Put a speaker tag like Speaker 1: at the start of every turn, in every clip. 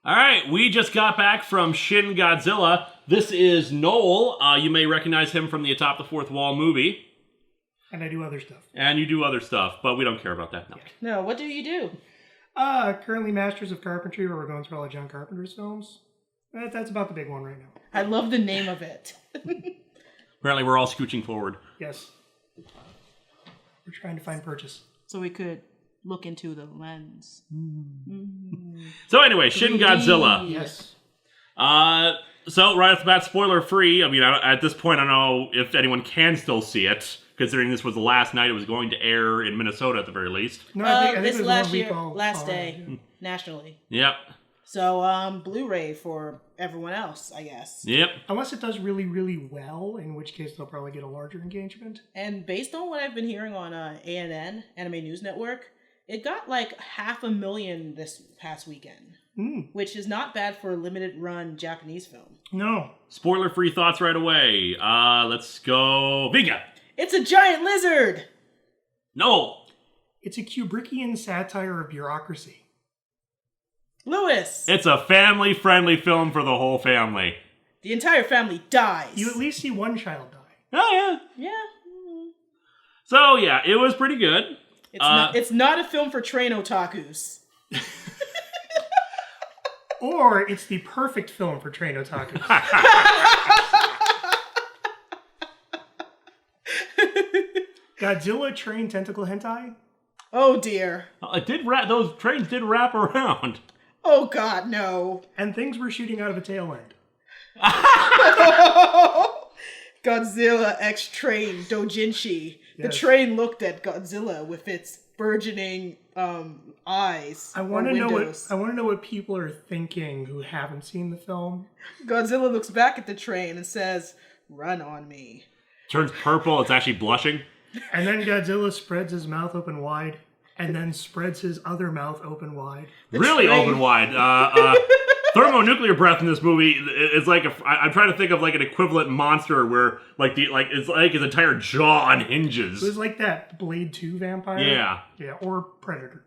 Speaker 1: All right, we just got back from Shin Godzilla. This is Noel. You may recognize him from the Atop the Fourth Wall movie.
Speaker 2: And I do other stuff.
Speaker 1: And you do other stuff, but we don't care about that. No.
Speaker 3: No, what do you do?
Speaker 2: Currently Masters of Carpentry, where we're going through all of John Carpenter's films. That's about the big one right now.
Speaker 3: I love the name of it.
Speaker 1: Apparently we're all scooching forward.
Speaker 2: Yes. We're trying to find purchase.
Speaker 3: So we could look into the lens.
Speaker 1: So anyway, Shin Godzilla.
Speaker 2: Yes.
Speaker 1: So right off the bat, spoiler free. I mean, at this point, I don't know if anyone can still see it, considering this was the last night it was going to air in Minnesota at the very least.
Speaker 2: No, I think
Speaker 3: this
Speaker 2: it was
Speaker 3: last
Speaker 2: 1 week
Speaker 3: year,
Speaker 2: last
Speaker 3: day, nationally.
Speaker 1: Yep.
Speaker 3: So, Blu-ray for everyone else, I guess.
Speaker 1: Yep.
Speaker 2: Unless it does really, really well, in which case they'll probably get a larger engagement.
Speaker 3: And based on what I've been hearing on ANN, Anime News Network, it got like 500,000 this past weekend. Which is not bad for a limited-run Japanese film.
Speaker 2: No.
Speaker 1: Spoiler-free thoughts right away. Let's go. Vika.
Speaker 3: It's a giant lizard!
Speaker 1: No.
Speaker 2: It's a Kubrickian satire of bureaucracy.
Speaker 3: Lewis!
Speaker 1: It's a family-friendly film for the whole family.
Speaker 3: The entire family dies.
Speaker 2: You at least see one child die.
Speaker 1: Oh, yeah.
Speaker 3: Yeah.
Speaker 1: So, yeah, it was pretty good.
Speaker 3: It's not a film for train otakus.
Speaker 2: Or it's the perfect film for train otakus. Godzilla train tentacle hentai?
Speaker 3: Oh dear.
Speaker 1: Those trains did wrap around.
Speaker 3: Oh god, no.
Speaker 2: And things were shooting out of a tail end.
Speaker 3: Godzilla X Train Dojinshi. Yes. The train looked at Godzilla with its burgeoning eyes.
Speaker 2: I want to know what people are thinking who haven't seen the film.
Speaker 3: Godzilla looks back at the train and says, "Run on me."
Speaker 1: Turns purple. It's actually blushing.
Speaker 2: And then Godzilla spreads his mouth open wide, and then spreads his other mouth open wide.
Speaker 1: Really open wide. Thermonuclear breath in this movie is like I'm trying to think of like an equivalent monster where it's like his entire jaw unhinges.
Speaker 2: It was like that Blade 2 vampire. Yeah, or Predator.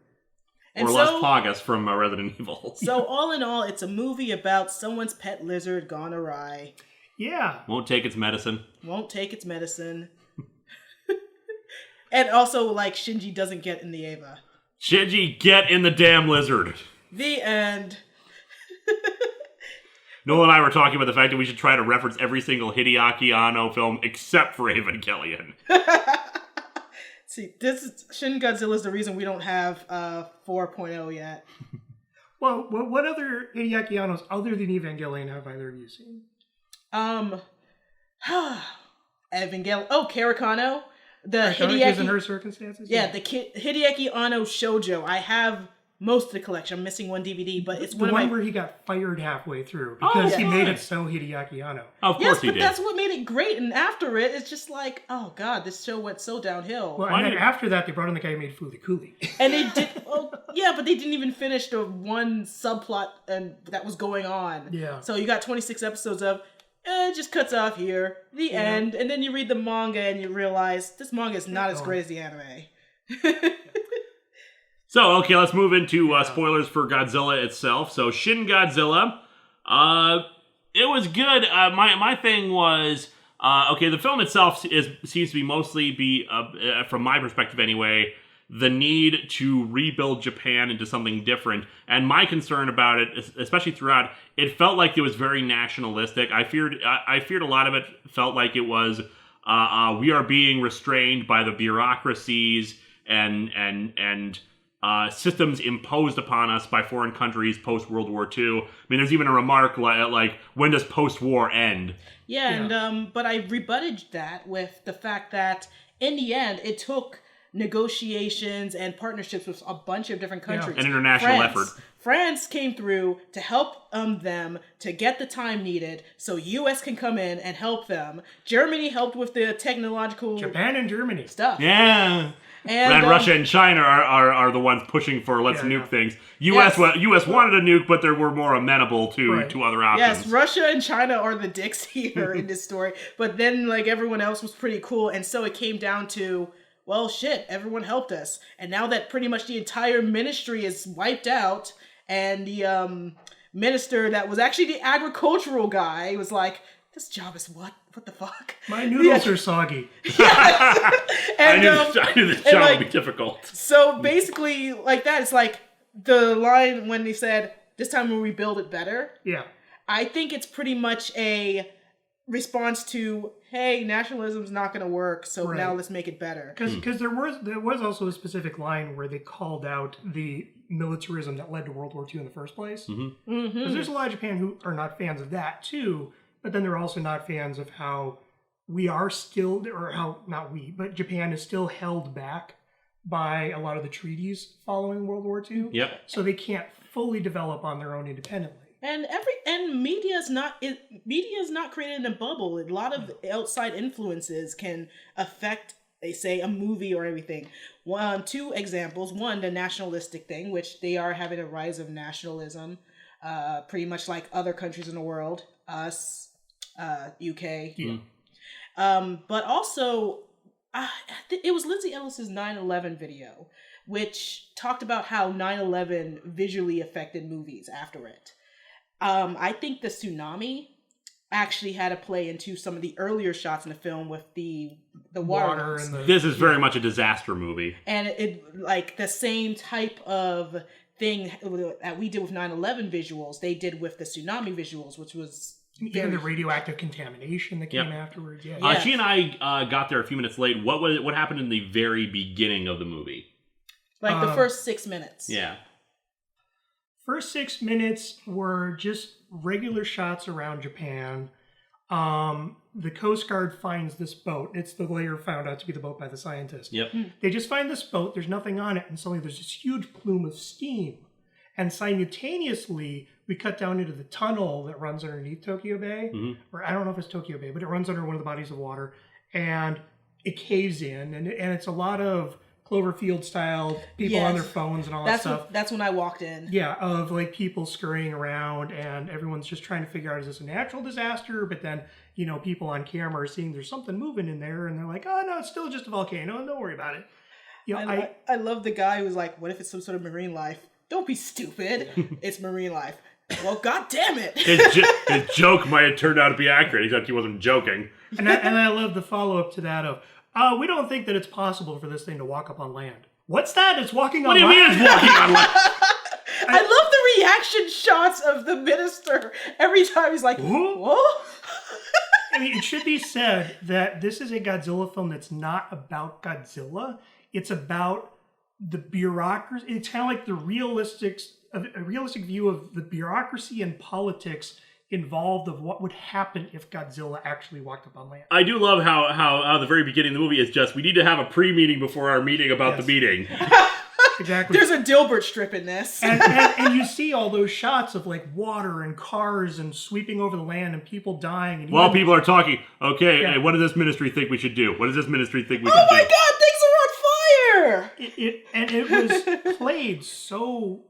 Speaker 1: Or Les Plagas from Resident Evil.
Speaker 3: So all in all, it's a movie about someone's pet lizard gone awry.
Speaker 2: Yeah.
Speaker 1: Won't take its medicine.
Speaker 3: And also, like, Shinji doesn't get in the Eva.
Speaker 1: Shinji, get in the damn lizard.
Speaker 3: The end.
Speaker 1: Noel and I were talking about the fact that we should try to reference every single Hideaki Anno film except for Evangelion.
Speaker 3: See, Shin Godzilla is the reason we don't have 4.0 yet.
Speaker 2: Well, what other Hideaki Annos other than Evangelion have either of you seen?
Speaker 3: Evangelion. Oh, Karakano. The
Speaker 2: Hideaki and Her Circumstances?
Speaker 3: Yeah, the Hideaki Anno shoujo. I have most of the collection. I'm missing one DVD, but it's
Speaker 2: one where he got fired halfway through because he made it so Hideaki Anno.
Speaker 1: Of course he did.
Speaker 3: Yes, but that's what made it great. And after it, it's just like, oh god, this show went so downhill.
Speaker 2: Well, and then after that, they brought in the guy who made Fooly Cooly.
Speaker 3: And they did, but they didn't even finish the one subplot that was going on.
Speaker 2: Yeah.
Speaker 3: So you got 26 episodes of, it just cuts off here, the end, and then you read the manga and you realize this manga is not as great as the anime.
Speaker 1: So, okay, let's move into spoilers for Godzilla itself. So, Shin Godzilla, it was good. My thing was, the film itself seems to be mostly from my perspective anyway, the need to rebuild Japan into something different. And my concern about it, especially throughout, it felt like it was very nationalistic. I feared a lot of it felt like it was, we are being restrained by the bureaucracies and systems imposed upon us by foreign countries post-World War II. I mean, there's even a remark like when does post-war end?
Speaker 3: Yeah. But I rebutted that with the fact that in the end, it took negotiations and partnerships with a bunch of different countries.
Speaker 1: An international effort.
Speaker 3: France came through to help them to get the time needed so U.S. can come in and help them. Germany helped with the technological...
Speaker 2: Japan and Germany.
Speaker 3: Stuff.
Speaker 1: Yeah. And Russia and China are the ones pushing for let's nuke things. U.S. wanted a nuke, but they were more amenable to other options.
Speaker 3: Yes, Russia and China are the dicks here in this story. But then like everyone else was pretty cool. And so it came down to, well, shit, everyone helped us. And now that pretty much the entire ministry is wiped out and the minister that was actually the agricultural guy was like, this job is what? What the fuck?
Speaker 2: My noodles are soggy.
Speaker 3: And,
Speaker 1: I knew this job would be difficult.
Speaker 3: So basically, like that, it's like the line when they said, this time we'll rebuild it better.
Speaker 2: Yeah.
Speaker 3: I think it's pretty much a response to, hey, nationalism's not going to work, so now let's make it better.
Speaker 2: Because there was also a specific line where they called out the militarism that led to World War II in the first place. Because there's a lot of Japan who are not fans of that too, but then they're also not fans of how we are still, or how, not we, but Japan is still held back by a lot of the treaties following World War II.
Speaker 1: Yep.
Speaker 2: So they can't fully develop on their own independently.
Speaker 3: And media is not created in a bubble. A lot of outside influences can affect, they say, a movie or everything. Two examples. One, the nationalistic thing, which they are having a rise of nationalism, pretty much like other countries in the world, us, UK.
Speaker 2: Yeah.
Speaker 3: But also, it was Lindsay Ellis's 9/11 video, which talked about how 9/11 visually affected movies after it. I think the tsunami actually had a play into some of the earlier shots in the film with the water
Speaker 2: and
Speaker 1: this is very much a disaster movie.
Speaker 3: And it like the same type of thing that we did with 9/11 visuals, they did with the tsunami visuals, which was
Speaker 2: even the radioactive contamination that came afterwards. Yeah.
Speaker 1: She and I got there a few minutes late. What happened in the very beginning of the movie?
Speaker 3: Like the first 6 minutes.
Speaker 1: Yeah.
Speaker 2: First 6 minutes were just regular shots around Japan. The Coast Guard finds this boat. It's the later found out to be the boat by the scientist.
Speaker 1: Yep.
Speaker 2: They just find this boat. There's nothing on it. And suddenly there's this huge plume of steam. And simultaneously, we cut down into the tunnel that runs underneath Tokyo Bay. Or I don't know if it's Tokyo Bay, but it runs under one of the bodies of water. And it caves in. And it's a lot of Cloverfield style people on their phones and all that stuff.
Speaker 3: That's when I walked in.
Speaker 2: Yeah, of like people scurrying around and everyone's just trying to figure out, is this a natural disaster? But then, you know, people on camera are seeing there's something moving in there and they're like, oh no, it's still just a volcano. Don't worry about it. You know,
Speaker 3: I love the guy who's like, what if it's some sort of marine life? Don't be stupid. It's marine life. Well, god damn it.
Speaker 1: His joke might have turned out to be accurate, except he wasn't joking.
Speaker 2: And I love the follow-up to that of, we don't think that it's possible for this thing to walk up on land. What's that? It's walking on land?
Speaker 1: What do you mean it's walking on land?
Speaker 3: I love the reaction shots of the minister every time he's like, whoa?
Speaker 2: I mean, it should be said that this is a Godzilla film that's not about Godzilla. It's about the bureaucracy. It's kind of like a realistic view of the bureaucracy and politics involved of what would happen if Godzilla actually walked up on land.
Speaker 1: I do love how the very beginning of the movie is just, we need to have a pre-meeting before our meeting about the meeting.
Speaker 2: Exactly.
Speaker 3: There's a Dilbert strip in this.
Speaker 2: and you see all those shots of like water and cars and sweeping over the land and people dying. And
Speaker 1: while people are talking, okay, hey, what does this ministry think we should do? What does this ministry think we should do?
Speaker 3: Oh my god, things are on fire!
Speaker 2: It was played so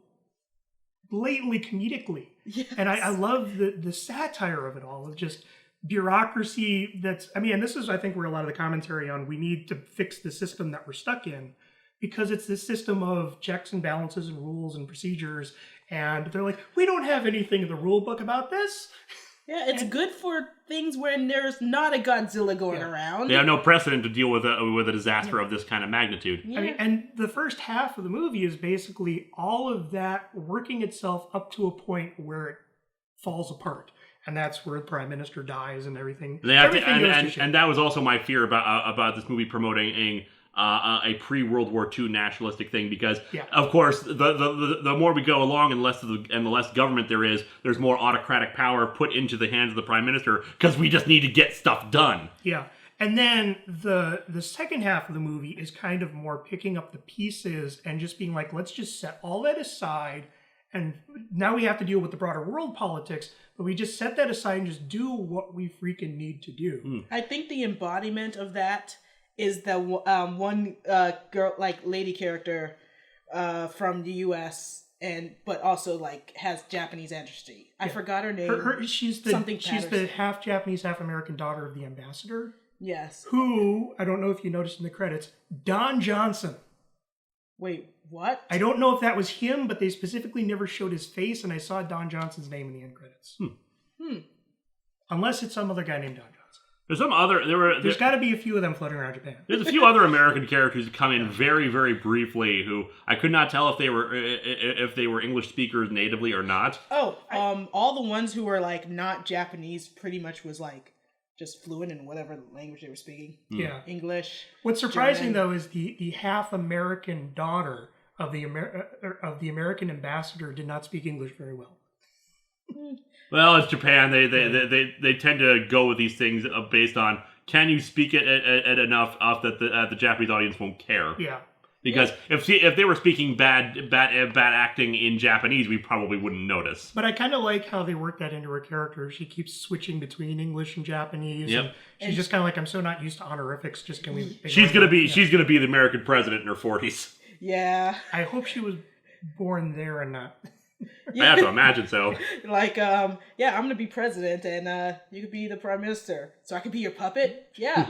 Speaker 2: blatantly comedically.
Speaker 3: Yes.
Speaker 2: And I love the satire of it all, of just bureaucracy that's, I mean, and this is, I think, where a lot of the commentary on we need to fix the system that we're stuck in, because it's this system of checks and balances and rules and procedures, and they're like, we don't have anything in the rule book about this.
Speaker 3: Yeah, it's good for things when there's not a Godzilla going around.
Speaker 1: They have no precedent to deal with a disaster of this kind of magnitude.
Speaker 3: Yeah.
Speaker 2: I mean, and the first half of the movie is basically all of that working itself up to a point where it falls apart. And that's where the Prime Minister dies and everything.
Speaker 1: And that was also my fear about this movie promoting a pre-World War II nationalistic thing, because of course the more we go along and the less government there is, there's more autocratic power put into the hands of the Prime Minister, because we just need to get stuff done.
Speaker 2: Yeah. And then the second half of the movie is kind of more picking up the pieces and just being like, let's just set all that aside, and now we have to deal with the broader world politics, but we just set that aside and just do what we freaking need to do.
Speaker 3: I think the embodiment of that is the one girl, like lady character from the U.S. but also like has Japanese ancestry. I forgot her name.
Speaker 2: She's the half Japanese, half American daughter of the ambassador.
Speaker 3: Yes.
Speaker 2: Who, I don't know if you noticed in the credits, Don Johnson.
Speaker 3: Wait, What?
Speaker 2: I don't know if that was him, but they specifically never showed his face, and I saw Don Johnson's name in the end credits. Unless it's some other guy named Don Johnson.
Speaker 1: There's some other.
Speaker 2: There's got to be a few of them floating around Japan.
Speaker 1: There's a few other American characters who come in very, very briefly who I could not tell if they were English speakers natively or not.
Speaker 3: Oh, all the ones who were like not Japanese pretty much was like just fluent in whatever language they were speaking.
Speaker 2: Yeah,
Speaker 3: English.
Speaker 2: What's surprising
Speaker 3: German.
Speaker 2: though is the half American daughter of the American ambassador did not speak English very well.
Speaker 1: Well, it's Japan. They tend to go with these things based on can you speak it at enough that the Japanese audience won't care.
Speaker 2: Yeah.
Speaker 1: Because if they were speaking bad acting in Japanese, we probably wouldn't notice.
Speaker 2: But I kind of like how they work that into her character. She keeps switching between English and Japanese.
Speaker 1: Yep.
Speaker 2: And she's just kind of like, I'm so not used to honorifics. Just can we?
Speaker 1: She's gonna be the American president in her 40s.
Speaker 3: Yeah.
Speaker 2: I hope she was born there and not.
Speaker 1: I have to imagine so.
Speaker 3: Like, I'm gonna be president, and you could be the prime minister, so I could be your puppet. Yeah.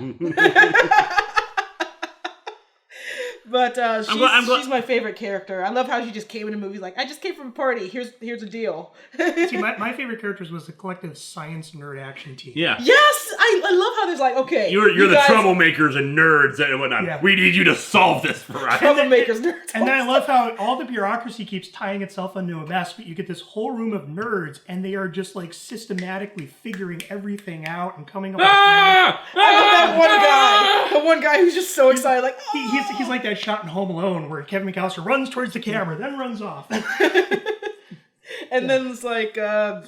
Speaker 3: But she's my favorite character. I love how she just came in a movie like, I just came from a party. Here's a deal.
Speaker 2: See, my favorite characters was the collective science nerd action team.
Speaker 1: Yeah.
Speaker 3: Yes, I love how there's like, okay,
Speaker 1: you're the
Speaker 3: guys,
Speaker 1: troublemakers and nerds and whatnot.
Speaker 2: Yeah.
Speaker 1: We need you to solve this for us.
Speaker 3: troublemakers, nerds.
Speaker 2: And then I love how all the bureaucracy keeps tying itself into a mess, but you get this whole room of nerds, and they are just like systematically figuring everything out and coming up with
Speaker 3: I love that one guy. The one guy who's just so excited, like
Speaker 2: he's like that shot in Home Alone where Kevin McAllister runs towards the camera, then runs off.
Speaker 3: And then it's like,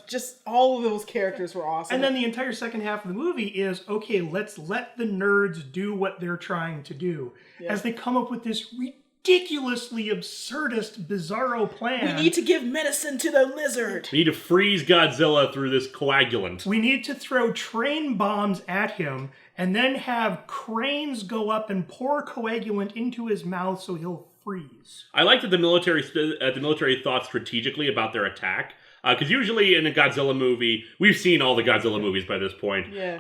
Speaker 3: just all of those characters were awesome.
Speaker 2: And then the entire second half of the movie is, okay, let's let the nerds do what they're trying to do. Yeah. As they come up with this ridiculously absurdist, bizarro plan.
Speaker 3: We need to give medicine to the lizard.
Speaker 1: We need to freeze Godzilla through this coagulant.
Speaker 2: We need to throw train bombs at him and then have cranes go up and pour coagulant into his mouth so he'll freeze.
Speaker 1: I like that the military thought strategically about their attack. Because usually in a Godzilla movie, we've seen all the Godzilla movies by this point.
Speaker 3: Yeah.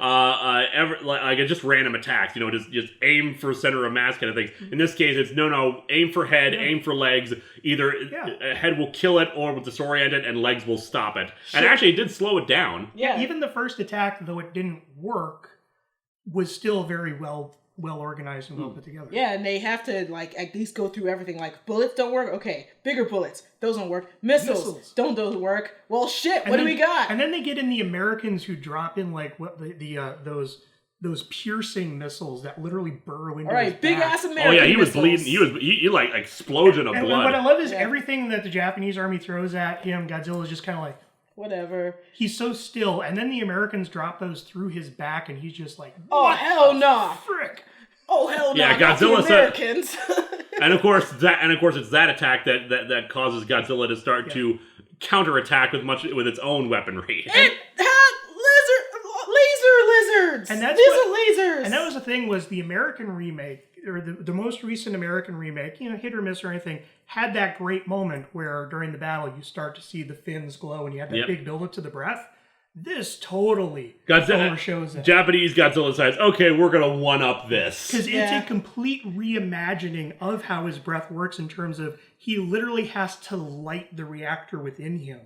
Speaker 1: Just random attacks, just aim for center of mass kind of things. In this case, it's no, aim for head, aim for legs. Either head will kill it or will disorient it, and legs will stop it. And actually, it did slow it down.
Speaker 3: Yeah.
Speaker 2: Even the first attack, though it didn't work, was still very well organized and well put together.
Speaker 3: Yeah, and they have to like at least go through everything. Like bullets don't work. Okay, bigger bullets. Those don't work. Missiles. Don't those work? Well, shit. What do we got?
Speaker 2: And then they get in the Americans who drop in like what those piercing missiles that literally burrow into.
Speaker 3: All right, big
Speaker 2: back.
Speaker 3: ass American.
Speaker 1: Oh yeah, he was
Speaker 3: missiles.
Speaker 1: bleeding. He like explosion of
Speaker 2: and
Speaker 1: blood.
Speaker 2: What I love is everything that the Japanese army throws at him, Godzilla is just kind of like.
Speaker 3: Whatever.
Speaker 2: He's so still, and then the Americans drop those through his back, and he's just like,
Speaker 3: "Oh hell no,
Speaker 2: frick!
Speaker 3: Oh hell no!"
Speaker 1: Yeah, Godzilla
Speaker 3: Americans.
Speaker 1: and of course it's that attack that causes Godzilla to start to counterattack with its own weaponry.
Speaker 3: It had laser lizards,
Speaker 2: and that's
Speaker 3: lasers.
Speaker 2: And that was the thing was the American remake or the most recent American remake, hit or miss or anything, had that great moment where during the battle you start to see the fins glow and you have that big build-up to the breath. This totally overshows that.
Speaker 1: Japanese Godzilla decides, okay, we're going to one-up this.
Speaker 2: Because it's a complete reimagining of how his breath works in terms of he literally has to light the reactor within him.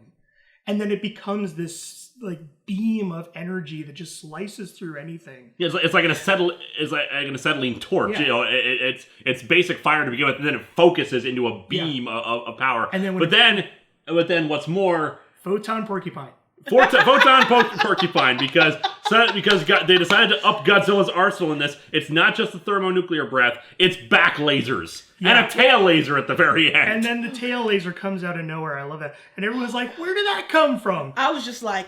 Speaker 2: And then it becomes this like beam of energy that just slices through anything.
Speaker 1: Yeah, it's like an acetylene torch.
Speaker 2: Yeah.
Speaker 1: It's basic fire to begin with, and then it focuses into a beam of power.
Speaker 2: And then
Speaker 1: but then what's more,
Speaker 2: photon porcupine.
Speaker 1: Photon porcupine because they decided to up Godzilla's arsenal in this. It's not just the thermonuclear breath; it's back lasers and a tail laser at the very end.
Speaker 2: And then the tail laser comes out of nowhere. I love that. And everyone's like, "Where did that come from?"
Speaker 3: I was just like,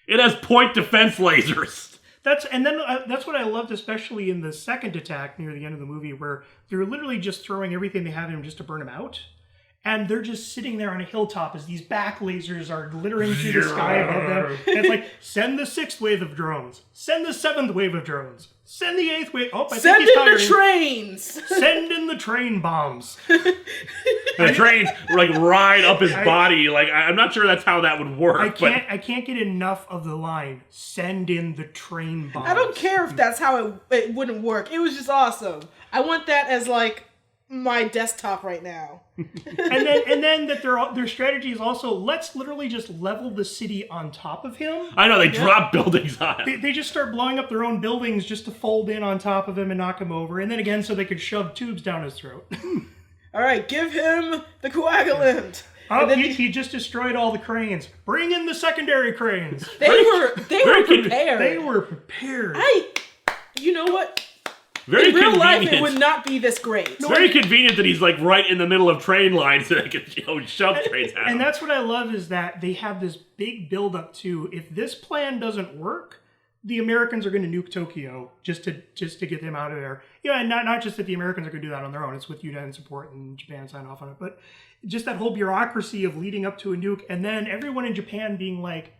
Speaker 1: "It has point defense lasers."
Speaker 2: That's what I loved, especially in the second attack near the end of the movie, where they're literally just throwing everything they have in them just to burn him out. And they're just sitting there on a hilltop as these back lasers are glittering through the sky above them. And it's like, send the 6th wave of drones. Send the 7th wave of drones. Send the 8th wave. Oh,
Speaker 3: send in the trains.
Speaker 2: Send in the train bombs.
Speaker 1: The trains like ride up his body. Like I'm not sure that's how that would work.
Speaker 2: I can't get enough of the line. Send in the train bombs.
Speaker 3: I don't care if that's how it wouldn't work. It was just awesome. I want that as like my desktop right now.
Speaker 2: and then that their strategy is also, let's literally just level the city on top of him.
Speaker 1: I know, they drop buildings on him.
Speaker 2: They just start blowing up their own buildings just to fold in on top of him and knock him over. And then again, so they could shove tubes down his throat.
Speaker 3: All right, give him the coagulant.
Speaker 2: Oh, he just destroyed all the cranes. Bring in the secondary cranes.
Speaker 3: They were prepared.
Speaker 2: They were prepared.
Speaker 3: You know what?
Speaker 1: Very
Speaker 3: in real life,
Speaker 1: convenient.
Speaker 3: it would not be this great.
Speaker 1: It's very convenient that he's like right in the middle of train lines so they can shove trains at him.
Speaker 2: And that's what I love is that they have this big build up to, if this plan doesn't work, the Americans are going to nuke Tokyo just to get them out of there. Yeah, and not just that the Americans are going to do that on their own. It's with UN support and Japan sign off on it. But just that whole bureaucracy of leading up to a nuke, and then everyone in Japan being like,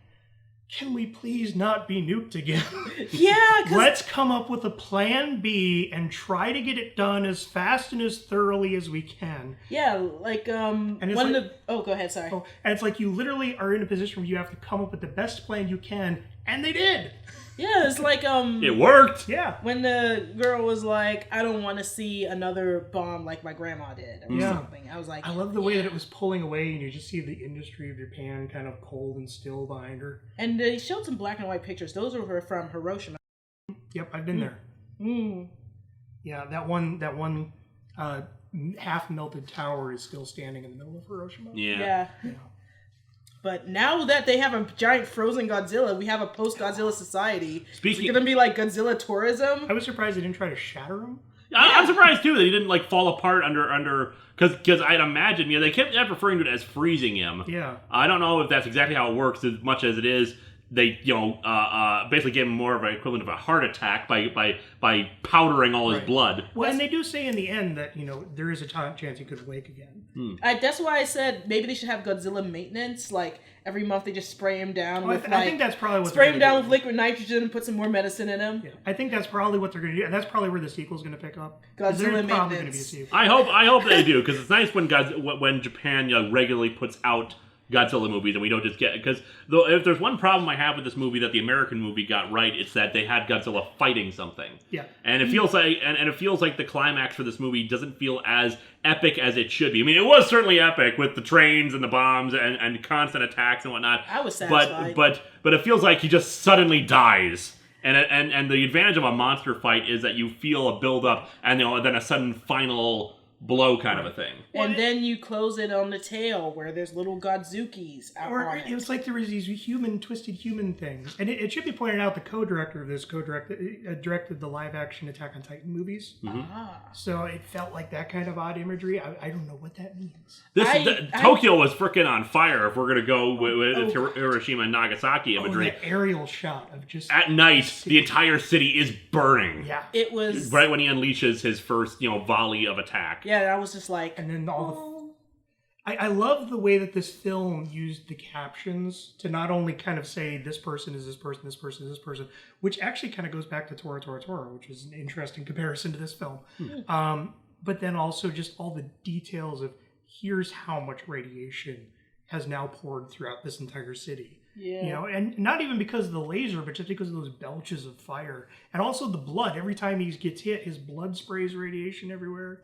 Speaker 2: can we please not be nuked again?
Speaker 3: Yeah,
Speaker 2: let's come up with a plan B and try to get it done as fast and as thoroughly as we can.
Speaker 3: Yeah, like go ahead, sorry.
Speaker 2: Oh, and it's like you literally are in a position where you have to come up with the best plan you can, and they did.
Speaker 3: Yeah, it's like
Speaker 1: it worked.
Speaker 2: Yeah.
Speaker 3: When the girl was like, I don't want to see another bomb like my grandma did or something. I was like,
Speaker 2: I love the way that it was pulling away and you just see the industry of Japan kind of cold and still behind her.
Speaker 3: And they showed some black and white pictures. Those were from Hiroshima.
Speaker 2: Yep, I've been there. Yeah, that one half melted tower is still standing in the middle of Hiroshima.
Speaker 3: Yeah. But now that they have a giant frozen Godzilla, we have a post-Godzilla society. It's going to be like Godzilla tourism.
Speaker 2: I was surprised they didn't try to shatter him.
Speaker 1: I'm surprised too that he didn't like fall apart under because I'd imagine they kept referring to it as freezing him.
Speaker 2: Yeah.
Speaker 1: I don't know if that's exactly how it works as much as it is. They basically gave him more of an equivalent of a heart attack by powdering all his blood.
Speaker 2: Well, and they do say in the end that there is a chance he could wake again.
Speaker 3: That's why I said maybe they should have Godzilla maintenance. Like every month they just spray him down with
Speaker 2: I think that's probably what
Speaker 3: spray him down with liquid nitrogen and put some more medicine in him.
Speaker 2: Yeah, I think that's probably what they're going to do, and that's probably where the sequel's going to pick up.
Speaker 3: Godzilla
Speaker 2: probably going to be a
Speaker 3: maintenance.
Speaker 2: sequel.
Speaker 1: I hope they do because it's nice when Japan regularly puts out Godzilla movies and we don't just get because if there's one problem I have with this movie that the American movie got right, it's that they had Godzilla fighting something.
Speaker 2: Yeah.
Speaker 1: And it feels like and it feels like the climax for this movie doesn't feel as epic as it should be. I mean, it was certainly epic with the trains and the bombs and constant attacks and whatnot.
Speaker 3: I was satisfied.
Speaker 1: But it feels like he just suddenly dies. And the advantage of a monster fight is that you feel a build up and then a sudden final blow kind of a thing.
Speaker 3: And then you close it on the tail where there's little Godzukis out on it.
Speaker 2: It was like there was these twisted human things. And it should be pointed out the co-director of this directed the live-action Attack on Titan movies.
Speaker 1: Mm-hmm.
Speaker 2: So it felt like that kind of odd imagery. I don't know what that means.
Speaker 1: Tokyo was freaking on fire if we're going to go with Hiroshima and Nagasaki imagery.
Speaker 2: That aerial shot of just...
Speaker 1: At night, the entire city is burning.
Speaker 2: Yeah.
Speaker 3: It was...
Speaker 1: Right when he unleashes his first, volley of attack.
Speaker 3: Yeah, I was just like...
Speaker 2: And then I love the way that this film used the captions to not only kind of say this person is this person, this person is this person, which actually kind of goes back to Tora Tora Tora, which is an interesting comparison to this film. But then also just all the details of here's how much radiation has now poured throughout this entire city.
Speaker 3: Yeah.
Speaker 2: And not even because of the laser, but just because of those belches of fire. And also the blood. Every time he gets hit, his blood sprays radiation everywhere.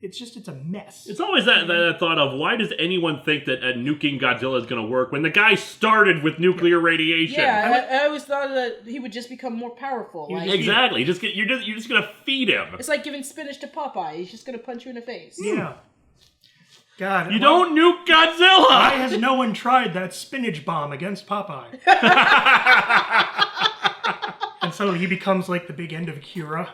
Speaker 2: It's a mess.
Speaker 1: It's always that thought of why does anyone think that nuking Godzilla is going to work when the guy started with nuclear radiation?
Speaker 3: Yeah, I always thought that he would just become more powerful.
Speaker 1: Exactly. You're just going to feed him.
Speaker 3: It's like giving spinach to Popeye. He's just going to punch you in the face.
Speaker 2: Yeah. God.
Speaker 1: You don't nuke Godzilla!
Speaker 2: Why has no one tried that spinach bomb against Popeye? And suddenly he becomes like the big end of Akira.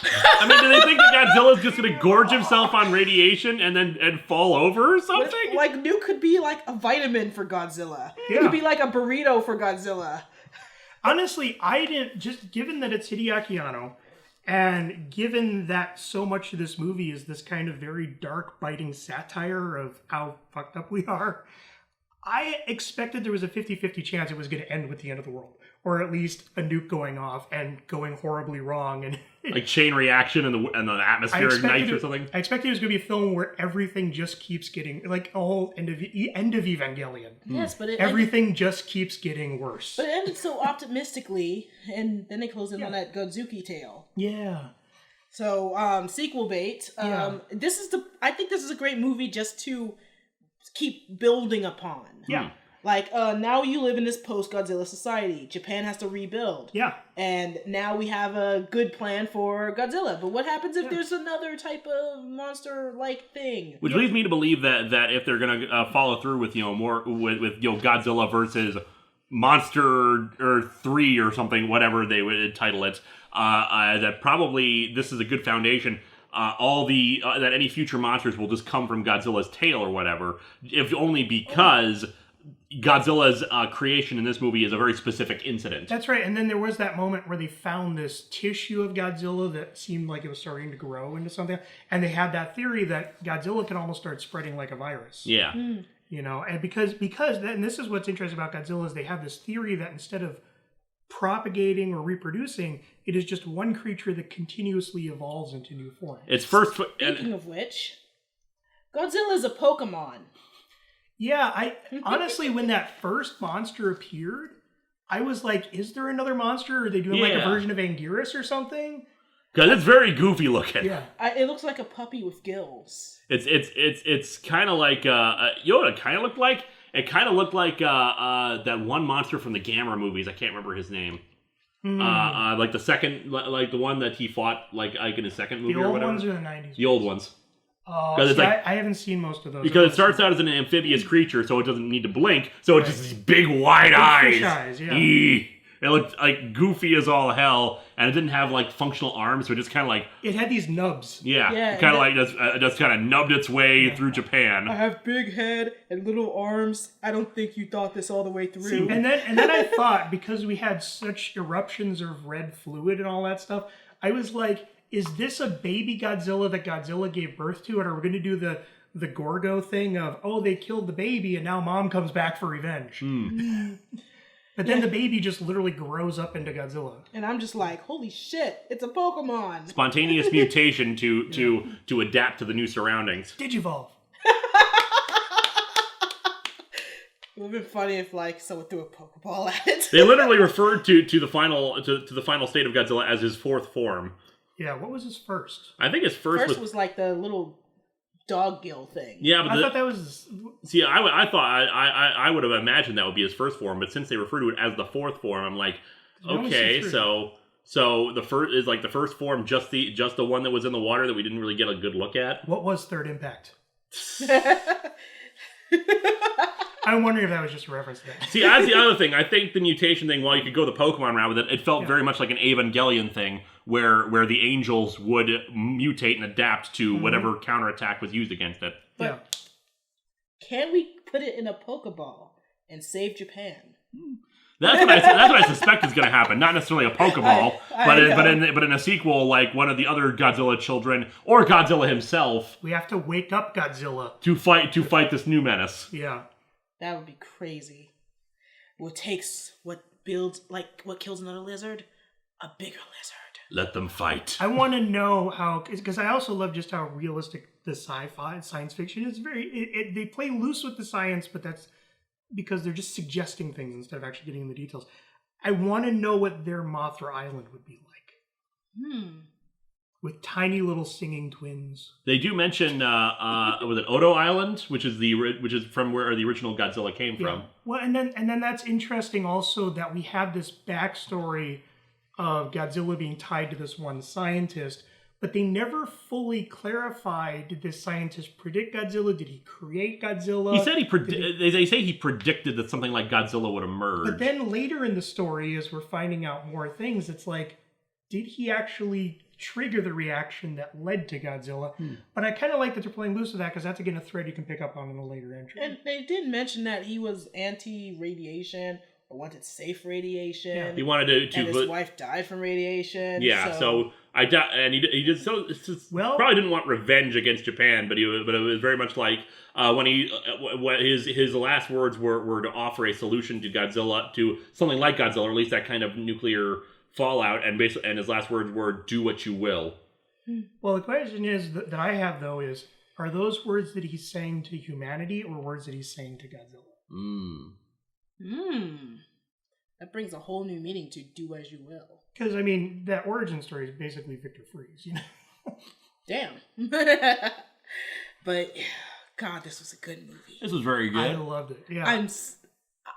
Speaker 1: I mean, do they think that Godzilla's just going to gorge himself on radiation and fall over or something?
Speaker 3: Like, nuke could be like a vitamin for Godzilla.
Speaker 2: Yeah.
Speaker 3: It could be like a burrito for Godzilla.
Speaker 2: Honestly, given that it's Hideaki Anno, and given that so much of this movie is this kind of very dark, biting satire of how fucked up we are, I expected there was a 50-50 chance it was going to end with the end of the world. Or at least a nuke going off and going horribly wrong. And
Speaker 1: like chain reaction and the atmosphere ignites or something?
Speaker 2: I expected it was going to be a film where everything just keeps getting, like a whole end of Evangelion.
Speaker 3: Yes, but
Speaker 2: everything just keeps getting worse.
Speaker 3: But it ended so optimistically, and then they closed in on that Godzuki tale.
Speaker 2: Yeah.
Speaker 3: So, sequel bait. I think this is a great movie just to keep building upon.
Speaker 2: Yeah.
Speaker 3: Like, now you live in this post-Godzilla society. Japan has to rebuild.
Speaker 2: Yeah.
Speaker 3: And now we have a good plan for Godzilla. But what happens if there's another type of monster-like thing?
Speaker 1: Which leads me to believe that if they're gonna follow through with more with Godzilla versus Monster Earth 3 or something, whatever they would title it, that probably this is a good foundation. That any future monsters will just come from Godzilla's tail or whatever, if only because Godzilla's creation in this movie is a very specific incident.
Speaker 2: That's right. And then there was that moment where they found this tissue of Godzilla that seemed like it was starting to grow into something. And they had that theory that Godzilla can almost start spreading like a virus.
Speaker 1: Yeah.
Speaker 2: You know, and because and this is what's interesting about Godzilla is they have this theory that instead of propagating or reproducing, it is just one creature that continuously evolves into new forms.
Speaker 1: It's first.
Speaker 3: Speaking of which, Godzilla is a Pokemon.
Speaker 2: Yeah, I honestly, when that first monster appeared, I was like, is there another monster? Are they doing like a version of Anguirus or something?
Speaker 1: Because it's very goofy looking.
Speaker 2: Yeah.
Speaker 3: It looks like a puppy with gills.
Speaker 1: It's kind of like, you know what it kind of looked like? It kind of looked like that one monster from the Gamera movies. I can't remember his name. Like the second, like the one that he fought like in his second movie or whatever.
Speaker 2: The old ones or the 90s?
Speaker 1: The old ones.
Speaker 2: I haven't seen most of those.
Speaker 1: Because it starts out as an amphibious creature, so it doesn't need to blink. So it's just these big wide eyes.
Speaker 2: Fish eyes, yeah.
Speaker 1: It looked like goofy as all hell, and it didn't have like functional arms, so it just kind of like
Speaker 2: it had these nubs.
Speaker 1: Yeah, kind of like just kind of nubbed its way through Japan.
Speaker 3: I have big head and little arms. I don't think you thought this all the way through.
Speaker 2: See, and then I thought, because we had such eruptions of red fluid and all that stuff, I was like, is this a baby Godzilla that Godzilla gave birth to? And are we going to do the Gorgo thing of, oh, they killed the baby and now mom comes back for revenge? But then the baby just literally grows up into Godzilla.
Speaker 3: And I'm just like, holy shit, it's a Pokemon.
Speaker 1: Spontaneous mutation to adapt to the new surroundings.
Speaker 2: Digivolve.
Speaker 3: It would have been funny if like someone threw a Pokeball at it.
Speaker 1: They literally referred to the final state of Godzilla as his fourth form.
Speaker 2: Yeah, what was his first?
Speaker 1: I think his first
Speaker 3: was like the little dog gill thing.
Speaker 1: Yeah, but
Speaker 2: I thought that was.
Speaker 1: See, I thought I would have imagined that would be his first form, but since they refer to it as the fourth form, I'm like, okay, so the first is like the first form, just the one that was in the water that we didn't really get a good look at.
Speaker 2: What was Third Impact? I'm wondering if that was just a reference to that.
Speaker 1: See, that's the other thing. I think the mutation thing, while you could go the Pokemon route with it, it felt very much like an Evangelion thing, where the angels would mutate and adapt to whatever counterattack was used against it.
Speaker 3: But can we put it in a Pokeball and save Japan?
Speaker 1: That's what I suspect is going to happen. Not necessarily a Pokeball, but in a sequel, like one of the other Godzilla children or Godzilla himself.
Speaker 2: We have to wake up Godzilla
Speaker 1: to fight this new menace.
Speaker 2: Yeah.
Speaker 3: That would be crazy. What takes what kills another lizard? A bigger lizard.
Speaker 1: Let them fight.
Speaker 2: I want to know how, because I also love just how realistic the sci-fi science fiction is. They play loose with the science, but that's because they're just suggesting things instead of actually getting in the details. I want to know what their Mothra Island would be like. With tiny little singing twins.
Speaker 1: They do mention was it Odo Island, which is from where the original Godzilla came from.
Speaker 2: Well, and then that's interesting also that we have this backstory of Godzilla being tied to this one scientist, but they never fully clarify, did this scientist predict Godzilla? Did he create Godzilla?
Speaker 1: He said they say he predicted that something like Godzilla would emerge.
Speaker 2: But then later in the story, as we're finding out more things, it's like, did he actually trigger the reaction that led to Godzilla? But I kind of like that they're playing loose with that, because that's again a thread you can pick up on in a later entry.
Speaker 3: And they did mention that he was anti-radiation or wanted safe radiation.
Speaker 1: Yeah. He wanted to
Speaker 3: and his wife died from radiation.
Speaker 1: Yeah, so I doubt, and he did so. Probably didn't want revenge against Japan, but it was very much like when his last words were to offer a solution to Godzilla, to something like Godzilla, or at least that kind of nuclear fallout, and his last words were, "Do what you will."
Speaker 2: Well, the question is that I have though is, are those words that he's saying to humanity or words that he's saying to Godzilla?
Speaker 3: That brings a whole new meaning to "do as you will."
Speaker 2: Because I mean, that origin story is basically Victor Freeze, you know.
Speaker 3: Damn. But God, this was a good movie.
Speaker 1: This was very good.
Speaker 2: I loved it. Yeah.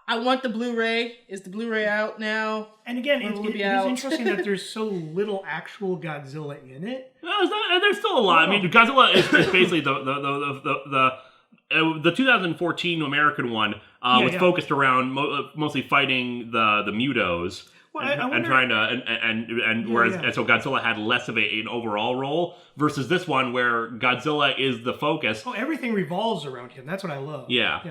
Speaker 3: I want the Blu-ray. Is the Blu-ray out now?
Speaker 2: And again, it is interesting that there's so little actual Godzilla in it.
Speaker 1: No, there's still a lot. I mean, Godzilla is basically the 2014 American one was focused around mostly fighting the Mutos.
Speaker 2: Well,
Speaker 1: and trying to and so Godzilla had less of an overall role versus this one where Godzilla is the focus.
Speaker 2: Oh, everything revolves around him. That's what I love.
Speaker 1: Yeah.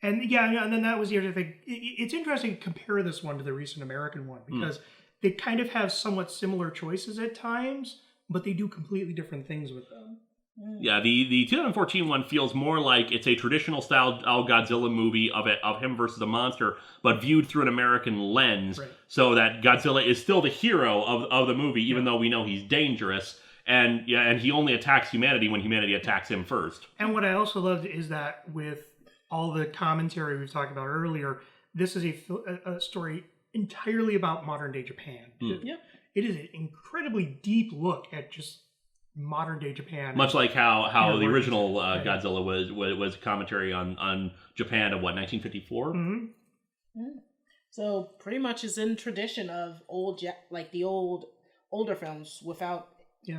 Speaker 2: And and then that was the other thing. It's interesting to compare this one to the recent American one because they kind of have somewhat similar choices at times, but they do completely different things with them.
Speaker 1: Yeah, the 2014 one feels more like it's a traditional style Godzilla movie of him versus a monster, but viewed through an American lens, so that Godzilla is still the hero of the movie, even though we know he's dangerous, and he only attacks humanity when humanity attacks him first.
Speaker 2: And what I also loved is that with all the commentary we've talked about earlier, this is a story entirely about modern day Japan. It is an incredibly deep look at just modern day Japan,
Speaker 1: much like how the original Godzilla was commentary on Japan of 1954.
Speaker 3: So pretty much is in tradition of the older films without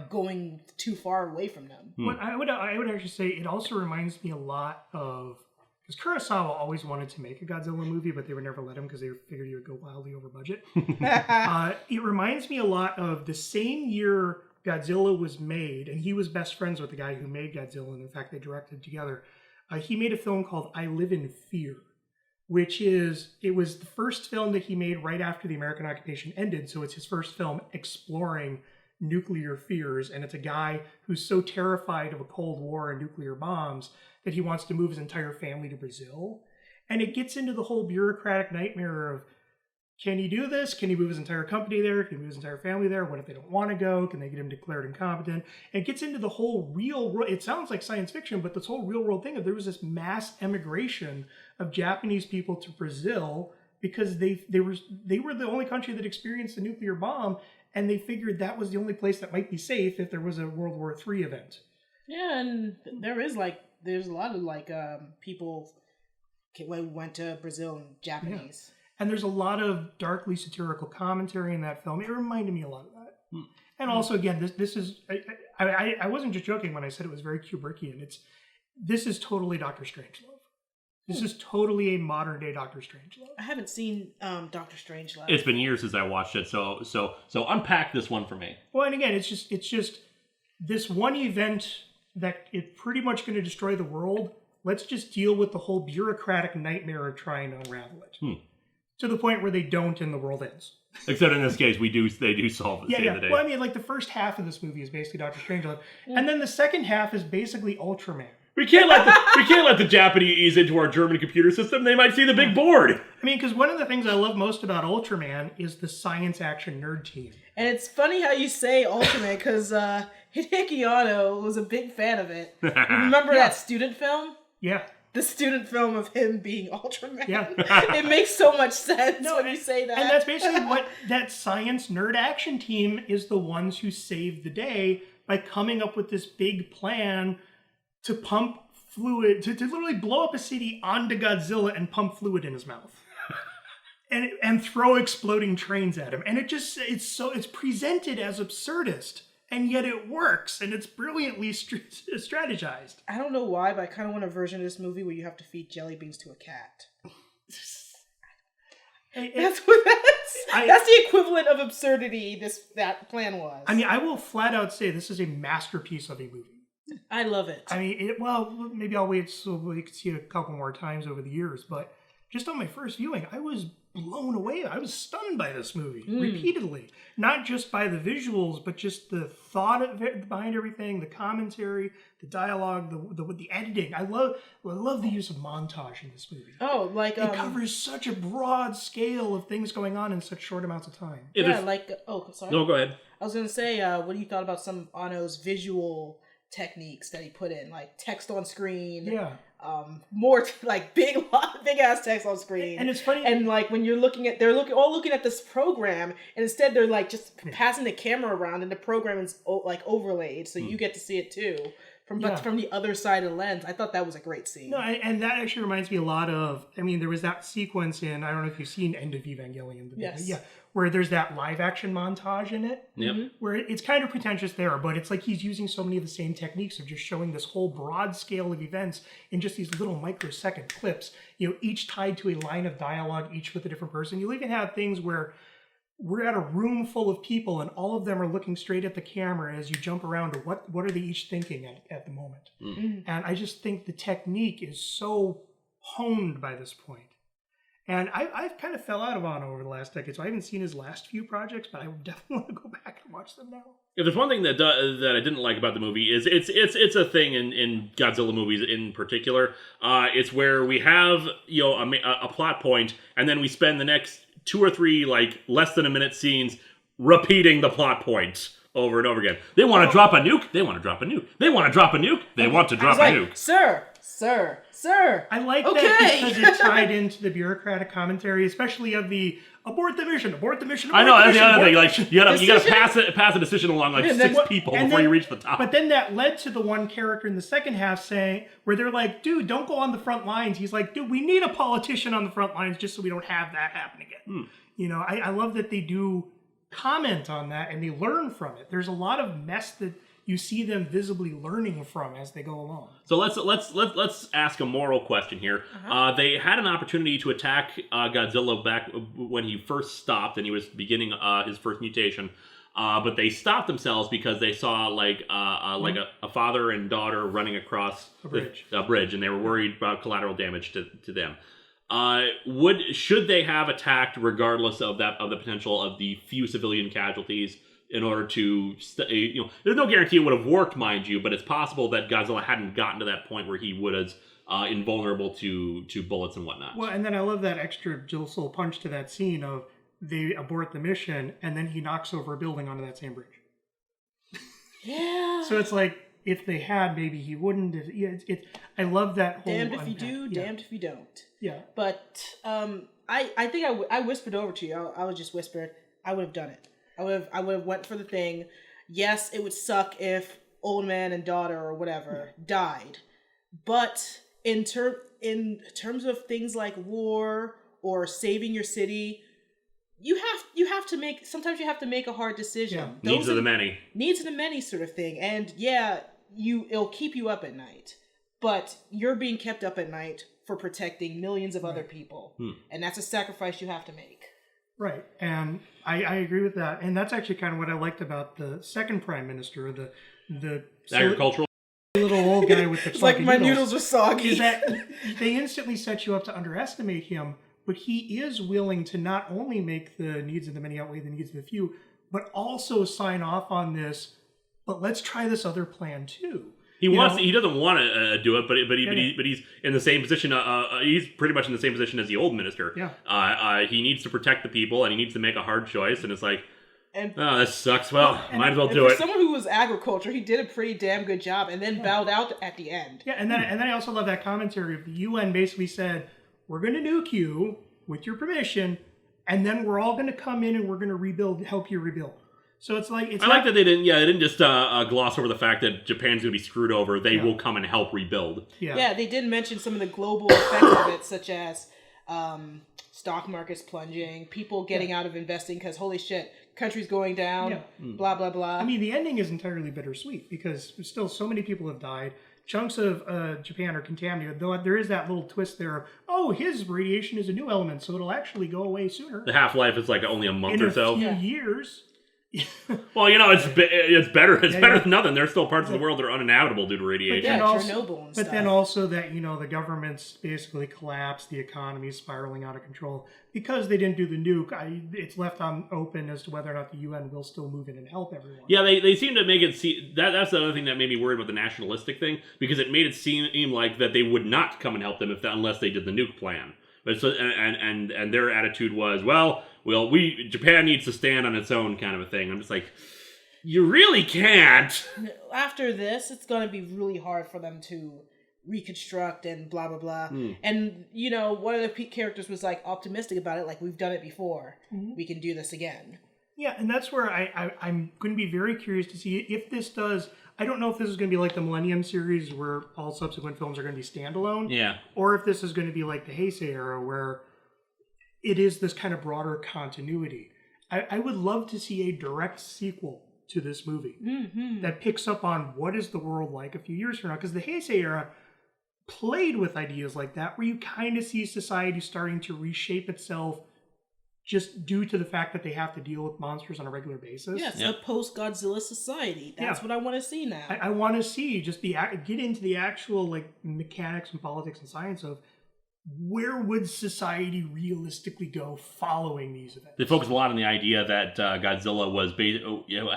Speaker 3: going too far away from them.
Speaker 2: What I would actually say, it also reminds me a lot of, because Kurosawa always wanted to make a Godzilla movie, but they would never let him because they figured he would go wildly over budget. It reminds me a lot of the same year Godzilla was made, and he was best friends with the guy who made Godzilla, and in fact they directed together. He made a film called I Live in Fear, it was the first film that he made right after the American occupation ended, so it's his first film exploring nuclear fears, and it's a guy who's so terrified of a Cold War and nuclear bombs that he wants to move his entire family to Brazil. And it gets into the whole bureaucratic nightmare of, can he do this? Can he move his entire company there? Can he move his entire family there? What if they don't want to go? Can they get him declared incompetent? And it gets into the whole real world. It sounds like science fiction, but this whole real world thing of there was this mass emigration of Japanese people to Brazil because they were the only country that experienced the nuclear bomb, and they figured that was the only place that might be safe if there was a World War III event.
Speaker 3: Yeah, and there's a lot of people went to Brazil and Japanese.
Speaker 2: Yeah. And there's a lot of darkly satirical commentary in that film. It reminded me a lot of that. And also, again, this is... I wasn't just joking when I said it was very Kubrickian. This is totally Dr. Strangelove. This is totally a modern-day Dr. Strangelove.
Speaker 3: I haven't seen Dr. Strangelove.
Speaker 1: It's been years since I watched it, so unpack this one for me.
Speaker 2: Well, and again, it's just this one event that is pretty much going to destroy the world. Let's just deal with the whole bureaucratic nightmare of trying to unravel it. To the point where they don't and the world ends. Except in this case, they do solve it. Yeah. Well, I mean, the first half of this movie is basically Dr. Strangelove, and then the second half is basically Ultraman.
Speaker 1: We can't let the Japanese into our German computer system. They might see the big board.
Speaker 2: I mean, because one of the things I love most about Ultraman is the science action nerd team.
Speaker 3: And it's funny how you say Ultraman, because Hideki Anno was a big fan of it. Remember that student film?
Speaker 2: Yeah.
Speaker 3: The student film of him being Ultraman. Yeah. It makes so much sense when you say that.
Speaker 2: And that's basically what that science nerd action team is, the ones who saved the day by coming up with this big plan to pump fluid, to literally blow up a city onto Godzilla and pump fluid in his mouth. and throw exploding trains at him. And it's presented as absurdist. And yet it works, and it's brilliantly strategized.
Speaker 3: I don't know why, but I kind of want a version of this movie where you have to feed jelly beans to a cat. That's the equivalent of absurdity that plan was.
Speaker 2: I mean, I will flat out say this is a masterpiece of a movie.
Speaker 3: I love it.
Speaker 2: I mean, maybe I'll wait so we can see it a couple more times over the years, but just on my first viewing, I was blown away. I was stunned by this movie repeatedly. Not just by the visuals, but just the thought behind everything, the commentary, the dialogue, the editing. I love the use of montage in this movie.
Speaker 3: Oh,
Speaker 2: it covers such a broad scale of things going on in such short amounts of time.
Speaker 3: Sorry.
Speaker 1: No, go ahead.
Speaker 3: I was going to say, what do you thought about some of Anno's visual techniques that he put in, like text on screen?
Speaker 2: Yeah.
Speaker 3: more like big ass text on screen.
Speaker 2: And it's funny.
Speaker 3: And like when you're looking at, all looking at this program, and instead they're like just passing the camera around, and the program is like overlaid, so you get to see it too from the other side of the lens. I thought that was a great scene.
Speaker 2: No, and that actually reminds me a lot of. I mean, there was that sequence in, I don't know if you've seen End of Evangelion.
Speaker 3: Yes.
Speaker 2: Yeah, where there's that live action montage in it.
Speaker 1: Yep.
Speaker 2: Where it's kind of pretentious there, but it's like he's using so many of the same techniques of just showing this whole broad scale of events in just these little microsecond clips, each tied to a line of dialogue, each with a different person. You'll even have things where we're at a room full of people and all of them are looking straight at the camera as you jump around to what are they each thinking at the moment. And I just think the technique is so honed by this point. And I've kind of fell out of Ono over the last decade, so I haven't seen his last few projects, but I definitely want to go back and watch them now.
Speaker 1: If there's one thing that I didn't like about the movie is it's a thing in Godzilla movies in particular. It's where we have a plot point, and then we spend the next 2 or 3 like less than a minute scenes repeating the plot points over and over again. They want to drop a nuke. They want to drop a nuke. They want to drop a nuke. They want to drop a nuke.
Speaker 3: Sir.
Speaker 2: I like that because it tied into the bureaucratic commentary, especially of the abort the mission.
Speaker 1: I know that's the other thing. Like you gotta pass a decision along like 6 people before you reach the top.
Speaker 2: But then that led to the one character in the second half saying, where they're like, "Dude, don't go on the front lines." He's like, "Dude, we need a politician on the front lines just so we don't have that happen again." I love that they do comment on that and they learn from it. There's a lot of mess that you see them visibly learning from as they go along.
Speaker 1: So let's ask a moral question here. They had an opportunity to attack Godzilla back when he first stopped and he was beginning his first mutation, but they stopped themselves because they saw like a father and daughter running across a bridge, and they were worried about collateral damage to them. Should they have attacked regardless of the potential of the few civilian casualties? In order to, there's no guarantee it would have worked, mind you, but it's possible that Godzilla hadn't gotten to that point where he was invulnerable to bullets and whatnot.
Speaker 2: Well, and then I love that extra little punch to that scene of they abort the mission and then he knocks over a building onto that same bridge.
Speaker 3: Yeah.
Speaker 2: So it's like, if they had, maybe he wouldn't have. I love that whole.
Speaker 3: Damned if you do, damned if you don't.
Speaker 2: Yeah.
Speaker 3: But I think I whispered over to you. I was just whispered. I would have done it. I would have went for the thing. Yes, it would suck if old man and daughter or whatever died, but in terms of things like war or saving your city, you have to make. Sometimes you have to make a hard decision.
Speaker 1: Yeah. Needs of the many
Speaker 3: sort of thing. And it'll keep you up at night, but you're being kept up at night for protecting millions of other people, and that's a sacrifice you have to make.
Speaker 2: Right, and I agree with that, and that's actually kind of what I liked about the second prime minister, the
Speaker 1: agricultural
Speaker 2: little old guy with the
Speaker 3: it's like my noodles are soggy.
Speaker 2: Is that they instantly set you up to underestimate him, but he is willing to not only make the needs of the many outweigh the needs of the few, but also sign off on this. But let's try this other plan too.
Speaker 1: He doesn't want to do it, but he's in the same position. He's pretty much in the same position as the old minister.
Speaker 2: Yeah.
Speaker 1: He needs to protect the people, and he needs to make a hard choice. And it's like, this sucks. Well, might as well do it.
Speaker 3: For someone who was agriculture, he did a pretty damn good job, and then bowed out at the end.
Speaker 2: Yeah, and then I also love that commentary of the UN basically said, "We're going to nuke you with your permission, and then we're all going to come in and we're going to help you rebuild." So it's like
Speaker 1: I like that they didn't just gloss over the fact that Japan's going to be screwed over. They will come and help rebuild.
Speaker 3: Yeah, they did mention some of the global effects of it, such as stock markets plunging, people getting out of investing because holy shit, country's going down, blah blah blah.
Speaker 2: I mean, the ending is entirely bittersweet because still so many people have died. Chunks of Japan are contaminated, though there is that little twist there of, his radiation is a new element, so it'll actually go away sooner.
Speaker 1: The half-life is like only a month or so.
Speaker 2: In a few years.
Speaker 1: Well, it's better. It's better than nothing. There's still parts of the world that are uninhabitable due to radiation.
Speaker 3: Chernobyl and stuff.
Speaker 2: But then also that the governments basically collapsed, the economy spiraling out of control because they didn't do the nuke. It's left open as to whether or not the UN will still move in and help everyone. Yeah,
Speaker 1: they seem to make it seem that's the other thing that made me worried about the nationalistic thing, because it made it seem like that they would not come and help them unless they did the nuke plan. But and their attitude was, Japan needs to stand on its own, kind of a thing. I'm just like, you really can't.
Speaker 3: After this, it's going to be really hard for them to reconstruct and blah blah blah. And one of the characters was like optimistic about it, like we've done it before, we can do this again.
Speaker 2: Yeah, and that's where I'm going to be very curious to see if this does. I don't know if this is going to be like the Millennium series where all subsequent films are going to be standalone, or if this is going to be like the Heisei era where it is this kind of broader continuity. I would love to see a direct sequel to this movie that picks up on what is the world like a few years from now, because the Heisei era played with ideas like that, where you kind of see society starting to reshape itself just due to the fact that they have to deal with monsters on a regular basis.
Speaker 3: Yes, a post-Godzilla society. That's what I want to see now.
Speaker 2: I want to see just get into the actual like mechanics and politics and science of where would society realistically go following these events.
Speaker 1: They focus a lot on the idea that Godzilla was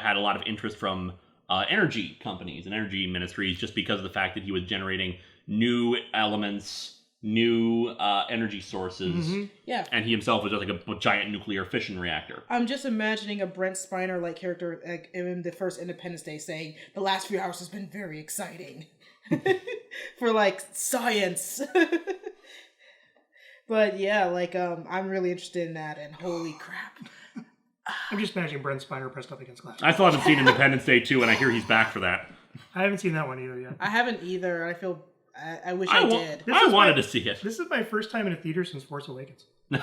Speaker 1: had a lot of interest from energy companies and energy ministries, just because of the fact that he was generating new elements, new energy sources.
Speaker 3: Yeah.
Speaker 1: And he himself was just like a giant nuclear fission reactor.
Speaker 3: I'm just imagining a Brent Spiner-like character in the first Independence Day saying, the last few hours has been very exciting. For like science. But yeah, like I'm really interested in that, and holy crap.
Speaker 2: I'm just imagining Brent Spiner pressed up against glass.
Speaker 1: I still haven't seen Independence Day 2, and I hear he's back for that.
Speaker 2: I haven't seen that one either yet.
Speaker 3: I haven't either. I feel I wish I did.
Speaker 1: I wanted to see it.
Speaker 2: This is my first time in a theater since Force Awakens.
Speaker 1: There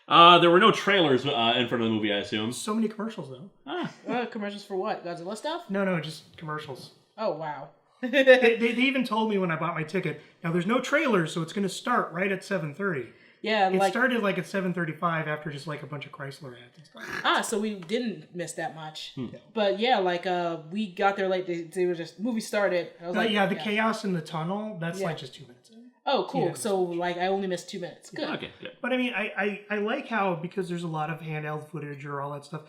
Speaker 1: were no trailers in front of the movie, I assume.
Speaker 2: So many commercials, though.
Speaker 3: Commercials for what? Godzilla stuff?
Speaker 2: No, just commercials.
Speaker 3: Oh, wow.
Speaker 2: they even told me when I bought my ticket, now there's no trailers, so it's going to start right at 7:30.
Speaker 3: Yeah,
Speaker 2: it started like at 7:35 after just like a bunch of Chrysler ads and stuff.
Speaker 3: So we didn't miss that much. But yeah, like we got there late. They were just movie started. I was
Speaker 2: the chaos in the tunnel. That's like just 2 minutes.
Speaker 3: Oh, cool. Yeah, so like I only missed 2 minutes. Good.
Speaker 1: Okay, good.
Speaker 2: But I mean, I like how, because there's a lot of handheld footage or all that stuff.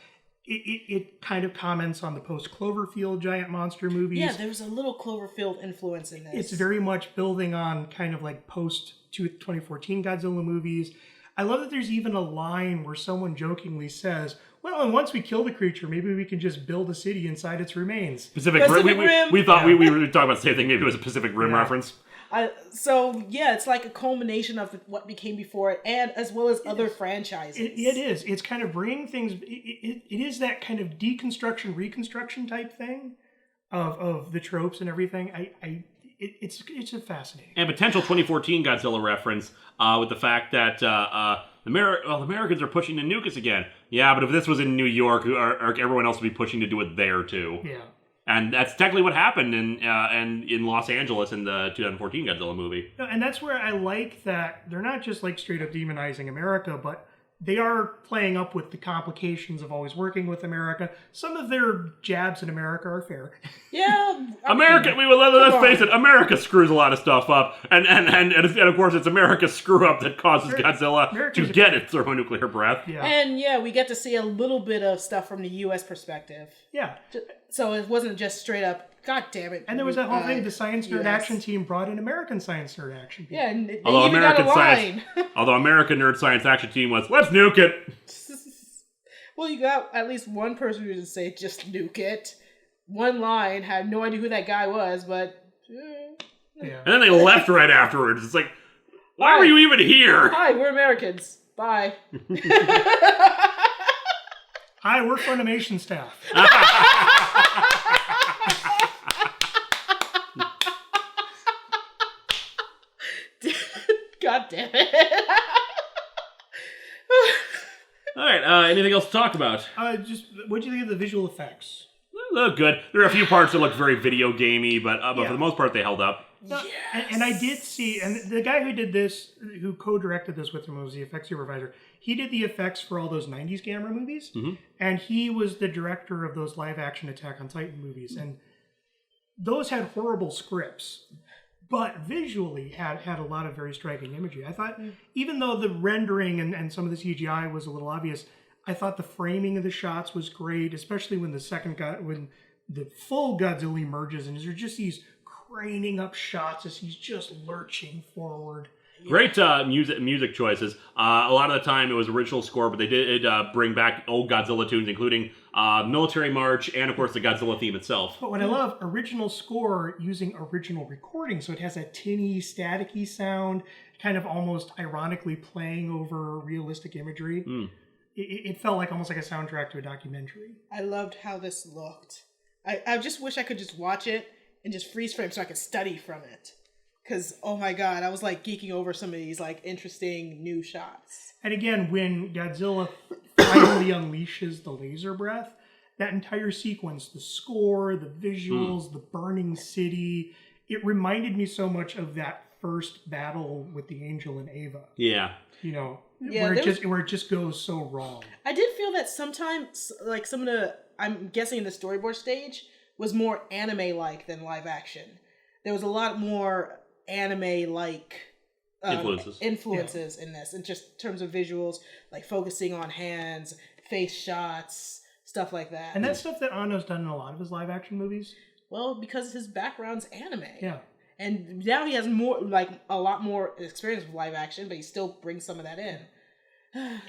Speaker 2: It kind of comments on the post-Cloverfield giant monster movies.
Speaker 3: Yeah, there's a little Cloverfield influence in this.
Speaker 2: It's very much building on kind of like post-2014 Godzilla movies. I love that there's even a line where someone jokingly says, well, and once we kill the creature, maybe we can just build a city inside its remains.
Speaker 1: Pacific Rim. We thought we were talking about the same thing. Maybe it was a Pacific Rim reference.
Speaker 3: It's like a culmination of what became before it, and as well as other franchises.
Speaker 2: It is. It's kind of bringing things. It is that kind of deconstruction, reconstruction type thing of the tropes and everything. It's a fascinating. And
Speaker 1: potential 2014 Godzilla reference with the fact that the Americans are pushing to nuke us again. Yeah, but if this was in New York, everyone else would be pushing to do it there too.
Speaker 2: Yeah.
Speaker 1: And that's technically what happened in Los Angeles in the 2014 Godzilla movie.
Speaker 2: No, and that's where I like that they're not just like straight up demonizing America, but they are playing up with the complications of always working with America. Some of their jabs at America are fair.
Speaker 3: Yeah,
Speaker 1: let's face it. America screws a lot of stuff up, and of course it's America's screw up that causes Godzilla to get its thermonuclear breath.
Speaker 2: Yeah.
Speaker 3: And we get to see a little bit of stuff from the U.S. perspective.
Speaker 2: Yeah.
Speaker 3: So it wasn't just straight up, God damn it.
Speaker 2: And there was that whole thing, the Science Nerd Action Team brought in American Science Nerd Action Team.
Speaker 3: Yeah, and they even got a line.
Speaker 1: Although American Nerd Science Action Team was, let's nuke it.
Speaker 3: Well, you got at least one person who didn't say, just nuke it. One line, had no idea who that guy was, but...
Speaker 2: Yeah.
Speaker 1: And then they left right afterwards. It's like, why were you even here?
Speaker 3: Hi, we're Americans. Bye.
Speaker 2: Hi, we're Funimation staff.
Speaker 3: God damn it.
Speaker 1: All right, anything else to talk about?
Speaker 2: What do you think of the visual effects?
Speaker 1: They look good. There are a few parts that look very video gamey, but for the most part, they held up.
Speaker 2: Yes. And I did see, and the guy who did this, who co-directed this with him, was the effects supervisor. He did the effects for all those 90s camera movies, and he was the director of those live-action Attack on Titan movies. And those had horrible scripts, but visually had a lot of very striking imagery. I thought, even though the rendering and some of the CGI was a little obvious, I thought the framing of the shots was great, especially when when the full Godzilla emerges, and there's just these craning up shots as he's just lurching forward.
Speaker 1: Great music choices. A lot of the time it was original score, but they did bring back old Godzilla tunes, including military march, and of course the Godzilla theme itself.
Speaker 2: But what I love, original score using original recording, so it has that tinny, staticky sound, kind of almost ironically playing over realistic imagery. It felt like almost like a soundtrack to a documentary.
Speaker 3: I loved how this looked. I just wish I could just watch it and just freeze frame so I could study from it. Because, oh my god, I was like geeking over some of these like interesting new shots.
Speaker 2: And again, when Godzilla finally unleashes the laser breath, that entire sequence, the score, the visuals, the burning city, it reminded me so much of that first battle with the Angel and Ava.
Speaker 1: Yeah.
Speaker 2: You know,
Speaker 3: Yeah,
Speaker 2: where it just goes so wrong.
Speaker 3: I did feel that sometimes, like some of the, I'm guessing the storyboard stage was more anime-like than live action. There was a lot more anime-like influences in this, in just terms of visuals, like focusing on hands, face shots, stuff like that.
Speaker 2: And that's stuff that Anno's done in a lot of his live action movies.
Speaker 3: Well, because his background's anime.
Speaker 2: Yeah.
Speaker 3: And now he has more, like a lot more experience with live action, but he still brings some of that in.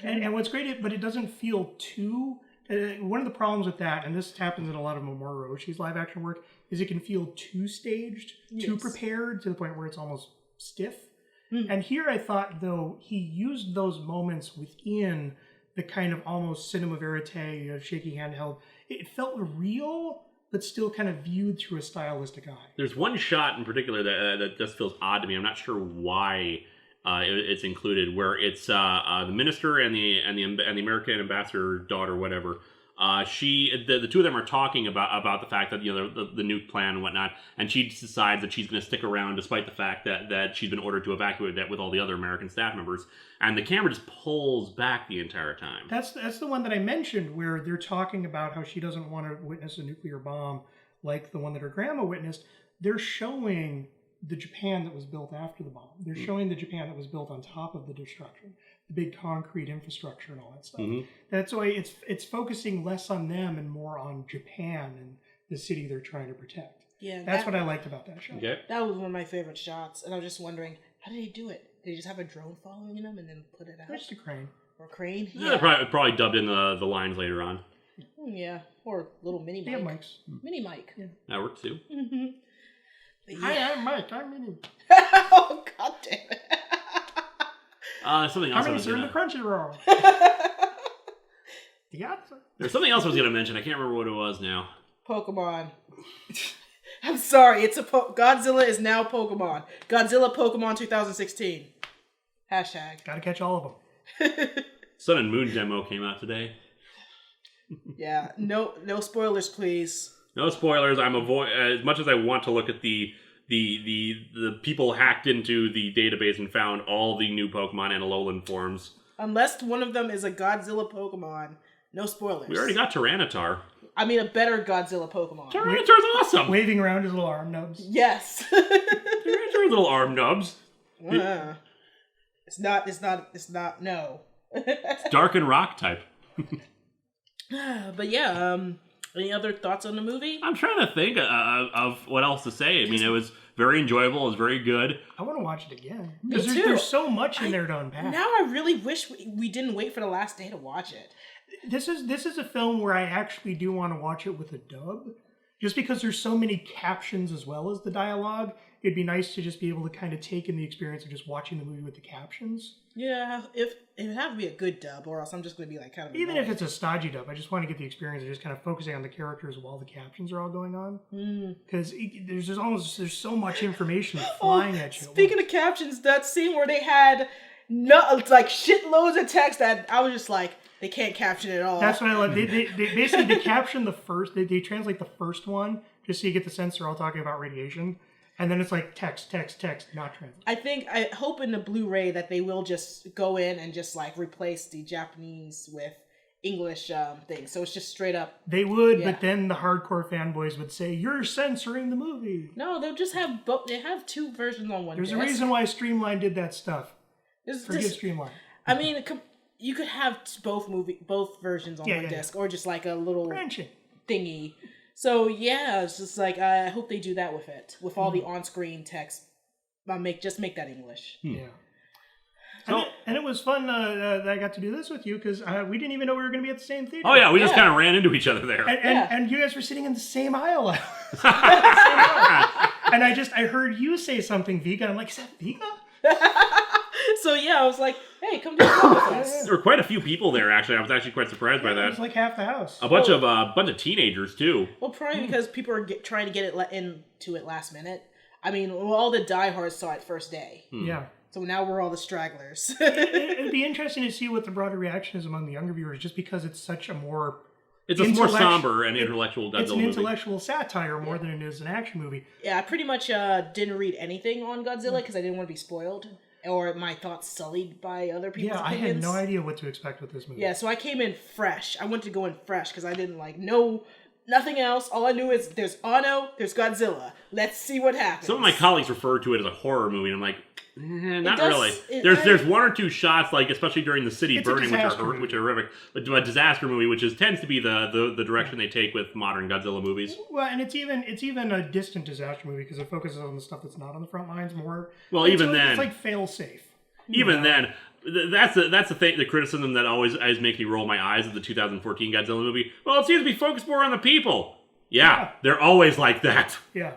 Speaker 2: And what's great, but it doesn't feel too. One of the problems with that, and this happens in a lot of Mamoru Oshii's live action work, is it can feel too staged, too prepared, to the point where it's almost stiff. And here I thought, though, he used those moments within the kind of almost cinema verite of shaky handheld. It felt real, but still kind of viewed through a stylistic eye.
Speaker 1: There's one shot in particular that just feels odd to me. I'm not sure why it's included, where it's the minister and the American ambassador daughter, whatever. The two of them are talking about the fact that the nuke plan and whatnot, and she decides that she's going to stick around despite the fact that she's been ordered to evacuate that with all the other American staff members, and the camera just pulls back the entire time.
Speaker 2: That's the one that I mentioned, where they're talking about how she doesn't want to witness a nuclear bomb like the one that her grandma witnessed. They're showing the Japan that was built after the bomb. They're showing the Japan that was built on top of the destruction, the big concrete infrastructure and all that stuff. That's why it's focusing less on them and more on Japan and the city they're trying to protect.
Speaker 3: Yeah,
Speaker 2: that's what I liked about that shot.
Speaker 1: Okay.
Speaker 3: That was one of my favorite shots, and I was just wondering, how did he do it? Did he just have a drone following them and then put it out?
Speaker 2: Just a crane.
Speaker 3: Or a crane?
Speaker 1: Yeah, they probably dubbed in the lines later on.
Speaker 3: Yeah, or little mini mic.
Speaker 2: They have mics.
Speaker 3: Mini mic.
Speaker 2: Yeah.
Speaker 1: That worked too.
Speaker 2: Hi, I'm Mike. I'm Mini.
Speaker 3: Oh, god damn it.
Speaker 1: Something else.
Speaker 2: I'm serving the Crunchyroll.
Speaker 1: There's something else I was going to mention. I can't remember what it was now.
Speaker 3: Pokemon. I'm sorry. It's Godzilla is now Pokemon. Godzilla Pokemon 2016. Hashtag.
Speaker 2: Gotta catch all of them.
Speaker 1: Sun and Moon demo came out today.
Speaker 3: Yeah. No spoilers, please.
Speaker 1: No spoilers. I'm as much as I want to look at the people hacked into the database and found all the new Pokemon and Alolan forms.
Speaker 3: Unless one of them is a Godzilla Pokemon, no spoilers.
Speaker 1: We already got Tyranitar.
Speaker 3: I mean, a better Godzilla Pokemon.
Speaker 1: Tyranitar's awesome.
Speaker 2: Waving around his little arm nubs.
Speaker 3: Yes.
Speaker 1: Tyranitar's little arm nubs.
Speaker 3: It's not. No.
Speaker 1: It's dark and rock type.
Speaker 3: But yeah. Any other thoughts on the movie?
Speaker 1: I'm trying to think of what else to say. I mean, it was very enjoyable. It was very good.
Speaker 2: I want to watch it again.
Speaker 3: Me
Speaker 2: Because
Speaker 3: too.
Speaker 2: there's so much in there to unpack.
Speaker 3: Now I really wish we didn't wait for the last day to watch it.
Speaker 2: This is a film where I actually do want to watch it with a dub. Just because there's so many captions as well as the dialogue, it'd be nice to just be able to kind of take in the experience of just watching the movie with the captions.
Speaker 3: Yeah, if it would have to be a good dub, or else I'm just going to be like kind of
Speaker 2: Even if it's a stodgy dub, I just want to get the experience of just kind of focusing on the characters while the captions are all going on. Because there's so much information flying at you.
Speaker 3: Speaking of captions, that scene where they had like shitloads of text that I was just like, they can't caption it all.
Speaker 2: That's what I love. They basically caption the first. They translate the first one just so you get the sense they're all talking about radiation. And then it's like text, not translate.
Speaker 3: I hope in the Blu-ray that they will just go in and just like replace the Japanese with English things. So it's just straight up.
Speaker 2: They would, but then the hardcore fanboys would say, you're censoring the movie.
Speaker 3: No, they'll just have both. They have two versions on one.
Speaker 2: There's a reason why Streamline did that stuff. Forget Streamline.
Speaker 3: I mean, you could have both versions on one disc, or just like a little
Speaker 2: branching
Speaker 3: thingy. So yeah, it's just like I hope they do that with all the on-screen text. Make that English.
Speaker 2: Yeah. And it was fun that I got to do this with you because we didn't even know we were going to be at the same theater.
Speaker 1: Oh yeah, we just kind of ran into each other there.
Speaker 2: And you guys were sitting in the same aisle. And I heard you say something vegan. I'm like, is that vegan?
Speaker 3: So yeah, I was like, hey, come do a film with us.
Speaker 1: There were quite a few people there, actually. I was actually quite surprised by that.
Speaker 2: It was like half the house.
Speaker 1: A bunch of teenagers too.
Speaker 3: Well, probably because people are trying to get it into it last minute. I mean, all the diehards saw it first day.
Speaker 2: Yeah.
Speaker 3: So now we're all the stragglers.
Speaker 2: It'd be interesting to see what the broader reaction is among the younger viewers, just because it's such a more...
Speaker 1: It's a more somber and intellectual Godzilla movie.
Speaker 2: It's an intellectual satire more than it is an action movie.
Speaker 3: Yeah, I pretty much didn't read anything on Godzilla because I didn't want to be spoiled or my thoughts sullied by other people's opinions.
Speaker 2: I had no idea what to expect with this movie.
Speaker 3: Yeah, so I came in fresh. I wanted to go in fresh because I didn't know nothing else. All I knew is there's Anno, there's Godzilla. Let's see what happens.
Speaker 1: Some of my colleagues refer to it as a horror movie, and I'm like, not really. There's one or two shots, like especially during the city burning, which are horrific. But a disaster movie, which tends to be the direction they take with modern Godzilla movies.
Speaker 2: Well, and it's even a distant disaster movie because it focuses on the stuff that's not on the front lines more.
Speaker 1: Well,
Speaker 2: it's
Speaker 1: then,
Speaker 2: like fail safe.
Speaker 1: Even then. That's the thing, the criticism that always makes me roll my eyes at the 2014 Godzilla movie. Well, it seems to be focused more on the people. Yeah. They're always like that.
Speaker 2: Yeah.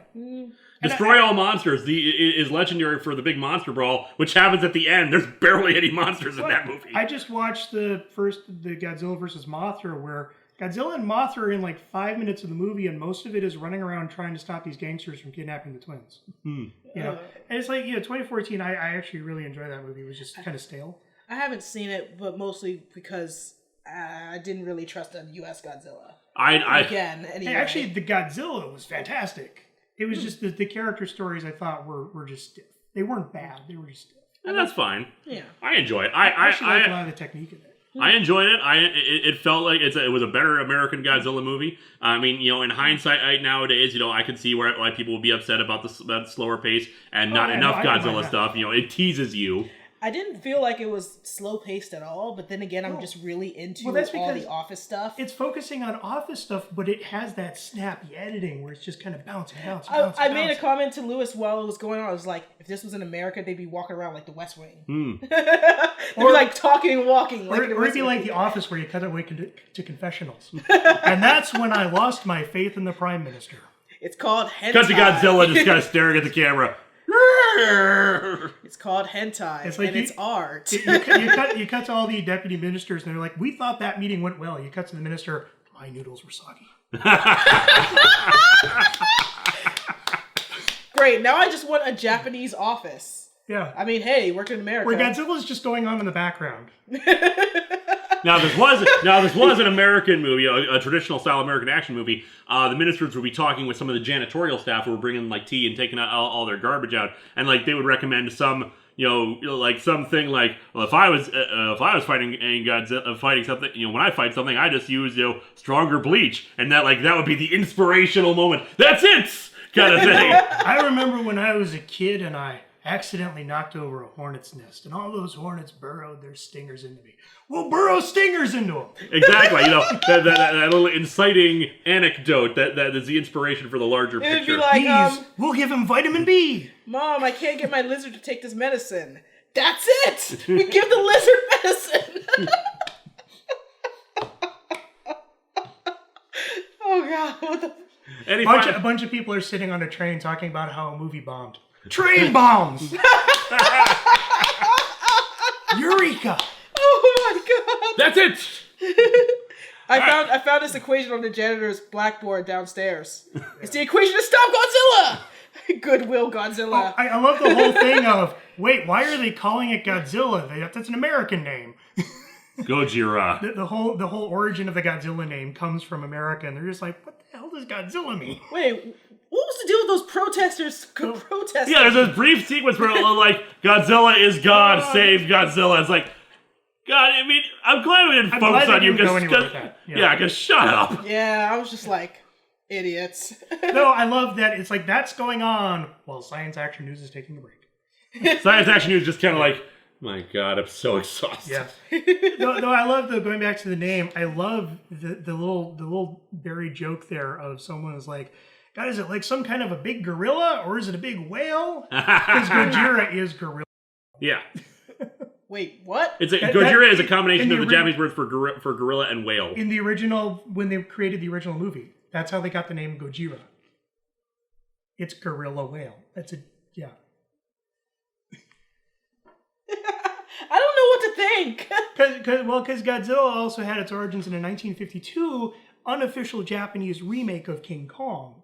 Speaker 1: Destroy all monsters is legendary for the big monster brawl, which happens at the end. There's barely any monsters in that movie.
Speaker 2: I just watched the Godzilla versus Mothra, where Godzilla and Mothra are in like 5 minutes of the movie, and most of it is running around trying to stop these gangsters from kidnapping the twins. You know, and it's like 2014. I actually really enjoyed that movie. It was just kind of stale.
Speaker 3: I haven't seen it, but mostly because I didn't really trust a U.S. Godzilla.
Speaker 2: Anyway. Actually, the Godzilla was fantastic. It was just the character stories I thought were just stiff. They weren't bad. They were just stiff.
Speaker 1: And that's fine.
Speaker 3: Yeah,
Speaker 1: I enjoy it.
Speaker 2: I actually like a lot of the technique in it.
Speaker 1: I enjoyed it. It felt like it was a better American Godzilla movie. I mean, in hindsight, nowadays, I can see why people would be upset about the slower pace and not enough Godzilla stuff. it teases you.
Speaker 3: I didn't feel like it was slow paced at all, but then again, I'm just really into all the Office stuff.
Speaker 2: It's focusing on Office stuff, but it has that snappy editing where it's just kind of bouncing.
Speaker 3: I made a comment to Lewis while it was going on. I was like, if this was in America, they'd be walking around like the West Wing. They'd be like talking and walking.
Speaker 2: Or it'd be like The Office where you cut away to confessionals. And that's when I lost my faith in the Prime Minister.
Speaker 3: It's called hentai.
Speaker 1: Cut to Godzilla just kind of staring at the camera.
Speaker 3: It's called hentai, it's art.
Speaker 2: You cut to all the deputy ministers, and they're like, "We thought that meeting went well." You cut to the minister, "My noodles were soggy."
Speaker 3: Great. Now I just want a Japanese Office.
Speaker 2: Yeah.
Speaker 3: I mean, hey, worked in America.
Speaker 2: Where Godzilla's just going on in the background.
Speaker 1: Now this was an American movie, a traditional style American action movie. The ministers would be talking with some of the janitorial staff who were bringing like tea and taking all their garbage out, and like they would recommend some, like something like, well, if I was fighting something, when I fight something, I just use stronger bleach, and that would be the inspirational moment. That's it, kind of thing.
Speaker 2: I remember when I was a kid and I accidentally knocked over a hornet's nest, and all those hornets burrowed their stingers into me. We'll burrow stingers into them.
Speaker 1: Exactly. That little inciting anecdote that is the inspiration for the larger picture.
Speaker 3: It'd be like,
Speaker 2: we'll give him vitamin B.
Speaker 3: Mom, I can't get my lizard to take this medicine. That's it. We give the lizard medicine. Oh God.
Speaker 2: A bunch of people are sitting on a train talking about how a movie bombed. Train bombs. Eureka.
Speaker 3: Oh my God!
Speaker 1: That's it.
Speaker 3: I found this equation on the janitor's blackboard downstairs. It's the equation to stop Godzilla. Goodwill Godzilla.
Speaker 2: Oh, I love the whole thing of why are they calling it Godzilla? That's an American name.
Speaker 1: Gojira.
Speaker 2: The whole origin of the Godzilla name comes from America, and they're just like, what the hell does Godzilla mean?
Speaker 3: Wait, what was the deal with those protesters protesting?
Speaker 1: Yeah, there's a brief sequence where like Godzilla is God, save Godzilla. It's like, God, I mean, I'm glad we didn't focus on you because shut up.
Speaker 3: Yeah, I was just like, idiots.
Speaker 2: No, I love that. It's like that's going on while Science Action News is taking a break.
Speaker 1: Science Action News is just kind of like, my God, I'm so exhausted.
Speaker 2: Yeah. No, I love going back to the name. I love the little buried joke there of someone is like, God, is it like some kind of a big gorilla or is it a big whale? Because Gojira is gorilla.
Speaker 1: Yeah.
Speaker 3: Wait, what?
Speaker 1: Gojira is a combination
Speaker 2: in
Speaker 1: of
Speaker 2: the
Speaker 1: the Japanese words for gorilla and whale.
Speaker 2: In the original, when they created the original movie, that's how they got the name Gojira. It's gorilla whale. Yeah.
Speaker 3: I don't know what to think.
Speaker 2: Because Godzilla also had its origins in a 1952 unofficial Japanese remake of King Kong.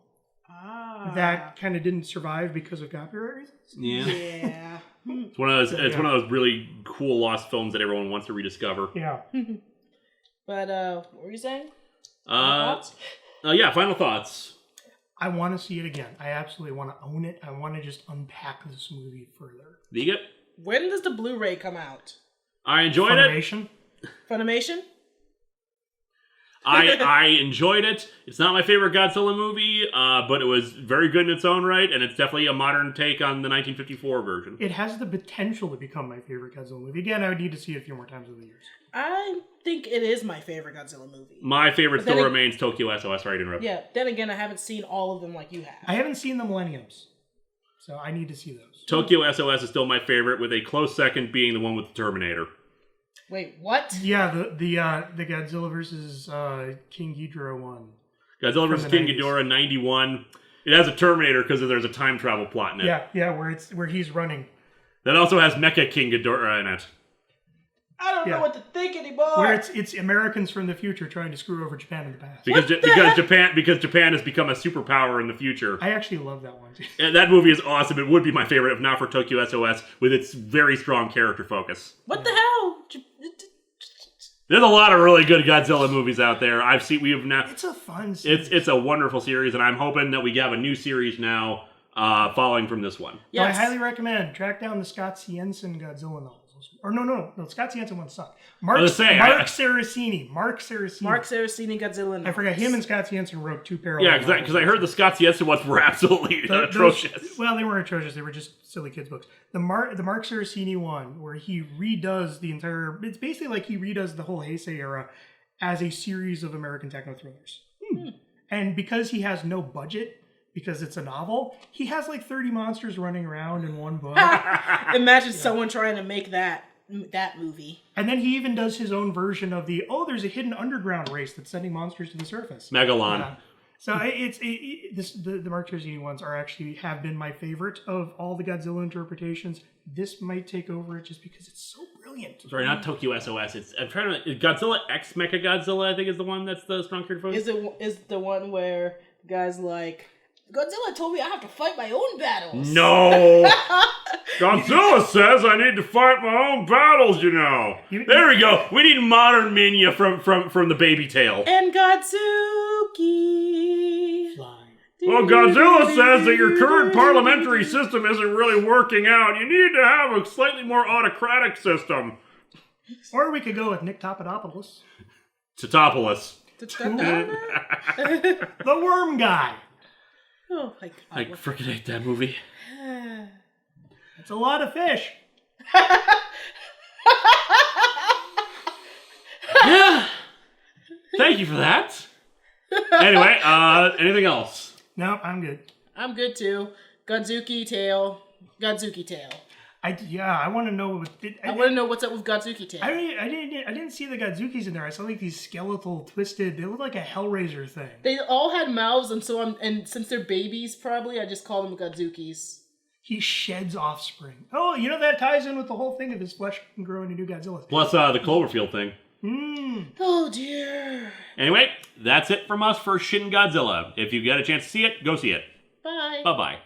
Speaker 2: That kind of didn't survive because of copyright reasons.
Speaker 3: Yeah.
Speaker 1: It's one of those really cool lost films that everyone wants to rediscover.
Speaker 2: Yeah.
Speaker 3: But what were you saying?
Speaker 1: Final thoughts.
Speaker 2: I want to see it again. I absolutely want to own it. I want to just unpack this movie further.
Speaker 1: Vegan?
Speaker 3: When does the Blu-ray come out?
Speaker 1: I enjoyed
Speaker 2: Funimation?
Speaker 3: Funimation?
Speaker 1: I enjoyed it. It's not my favorite Godzilla movie, but it was very good in its own right, and it's definitely a modern take on the 1954 version.
Speaker 2: It has the potential to become my favorite Godzilla movie. Again, I would need to see it a few more times over the years.
Speaker 3: I think it is my favorite Godzilla movie.
Speaker 1: My favorite still remains Tokyo SOS. Sorry to interrupt.
Speaker 3: Yeah, then again, I haven't seen all of them like you have.
Speaker 2: I haven't seen the Millenniums, so I need to see those.
Speaker 1: Tokyo SOS is still my favorite, with a close second being the one with the Terminator.
Speaker 3: Wait, what?
Speaker 2: Yeah, the Godzilla versus King Ghidorah one.
Speaker 1: Godzilla vs. King Ghidorah 91. It has a Terminator because there's a time travel plot in it.
Speaker 2: Yeah, where he's running.
Speaker 1: That also has Mecha King Ghidorah in it.
Speaker 3: I don't know what to think anymore.
Speaker 2: Where it's Americans from the future trying to screw over Japan in the past.
Speaker 1: Because Japan has become a superpower in the future.
Speaker 2: I actually love that one too.
Speaker 1: And that movie is awesome. It would be my favorite if not for Tokyo SOS with its very strong character focus.
Speaker 3: What the hell?
Speaker 1: There's a lot of really good Godzilla movies out there.
Speaker 2: It's a fun series.
Speaker 1: It's a wonderful series, and I'm hoping that we have a new series now following from this one.
Speaker 3: Yes.
Speaker 2: So I highly recommend track down the Scott Jensen Godzilla novels. Or no, Scott Jensen one sucked. Mark Saraceni
Speaker 3: Godzilla novels.
Speaker 2: I forgot him and Scott Jensen wrote two parallel.
Speaker 1: Yeah, because I heard the Scott Jensen ones were absolutely atrocious.
Speaker 2: Well, they weren't atrocious. They were just silly kids books. The Mark Saraceni one, where he redoes the entire. It's basically like he redoes the whole Heisei era as a series of American techno thrillers. And because he has no budget, because it's a novel, he has like 30 monsters running around in one book.
Speaker 3: Imagine someone trying to make that movie.
Speaker 2: And then he even does his own version of there's a hidden underground race that's sending monsters to the surface.
Speaker 1: Megalon.
Speaker 2: Yeah. So the Mark Saraceni ones have been my favorite of all the Godzilla interpretations. This might take over it just because it's so brilliant.
Speaker 1: Sorry, not Tokyo SOS. I'm trying to. Godzilla X Mecha Godzilla, I think, is the one that's the strong character focus.
Speaker 3: Is the one where the guy's like, Godzilla told me I have to fight my own battles.
Speaker 1: No! Godzilla says I need to fight my own battles, you know. There we go. We need modern Minya from the baby tail.
Speaker 3: And Godzuki.
Speaker 2: Fly.
Speaker 1: Well, Godzilla says that your current parliamentary system isn't really working out. You need to have a slightly more autocratic system.
Speaker 2: Or we could go with Nick Papadopoulos.
Speaker 1: Totopoulos.
Speaker 2: The worm guy.
Speaker 3: Oh my God.
Speaker 1: I freaking hate that movie.
Speaker 2: It's a lot of fish.
Speaker 1: Yeah. Thank you for that. Anyway, anything else?
Speaker 2: No, I'm good.
Speaker 3: I'm good too. Godzuki tail.
Speaker 2: I want to know.
Speaker 3: I want to know what's up with Godzuki tail.
Speaker 2: I didn't see the Godzukis in there. I saw like these skeletal, twisted. They look like a Hellraiser thing.
Speaker 3: They all had mouths, and since they're babies, probably I just call them Godzukis.
Speaker 2: He sheds offspring. Oh, that ties in with the whole thing of his flesh growing into Godzilla.
Speaker 1: Plus the Cloverfield thing.
Speaker 3: Oh dear.
Speaker 1: Anyway, that's it from us for Shin Godzilla. If you get a chance to see it, go see it.
Speaker 3: Bye.
Speaker 1: Bye-bye.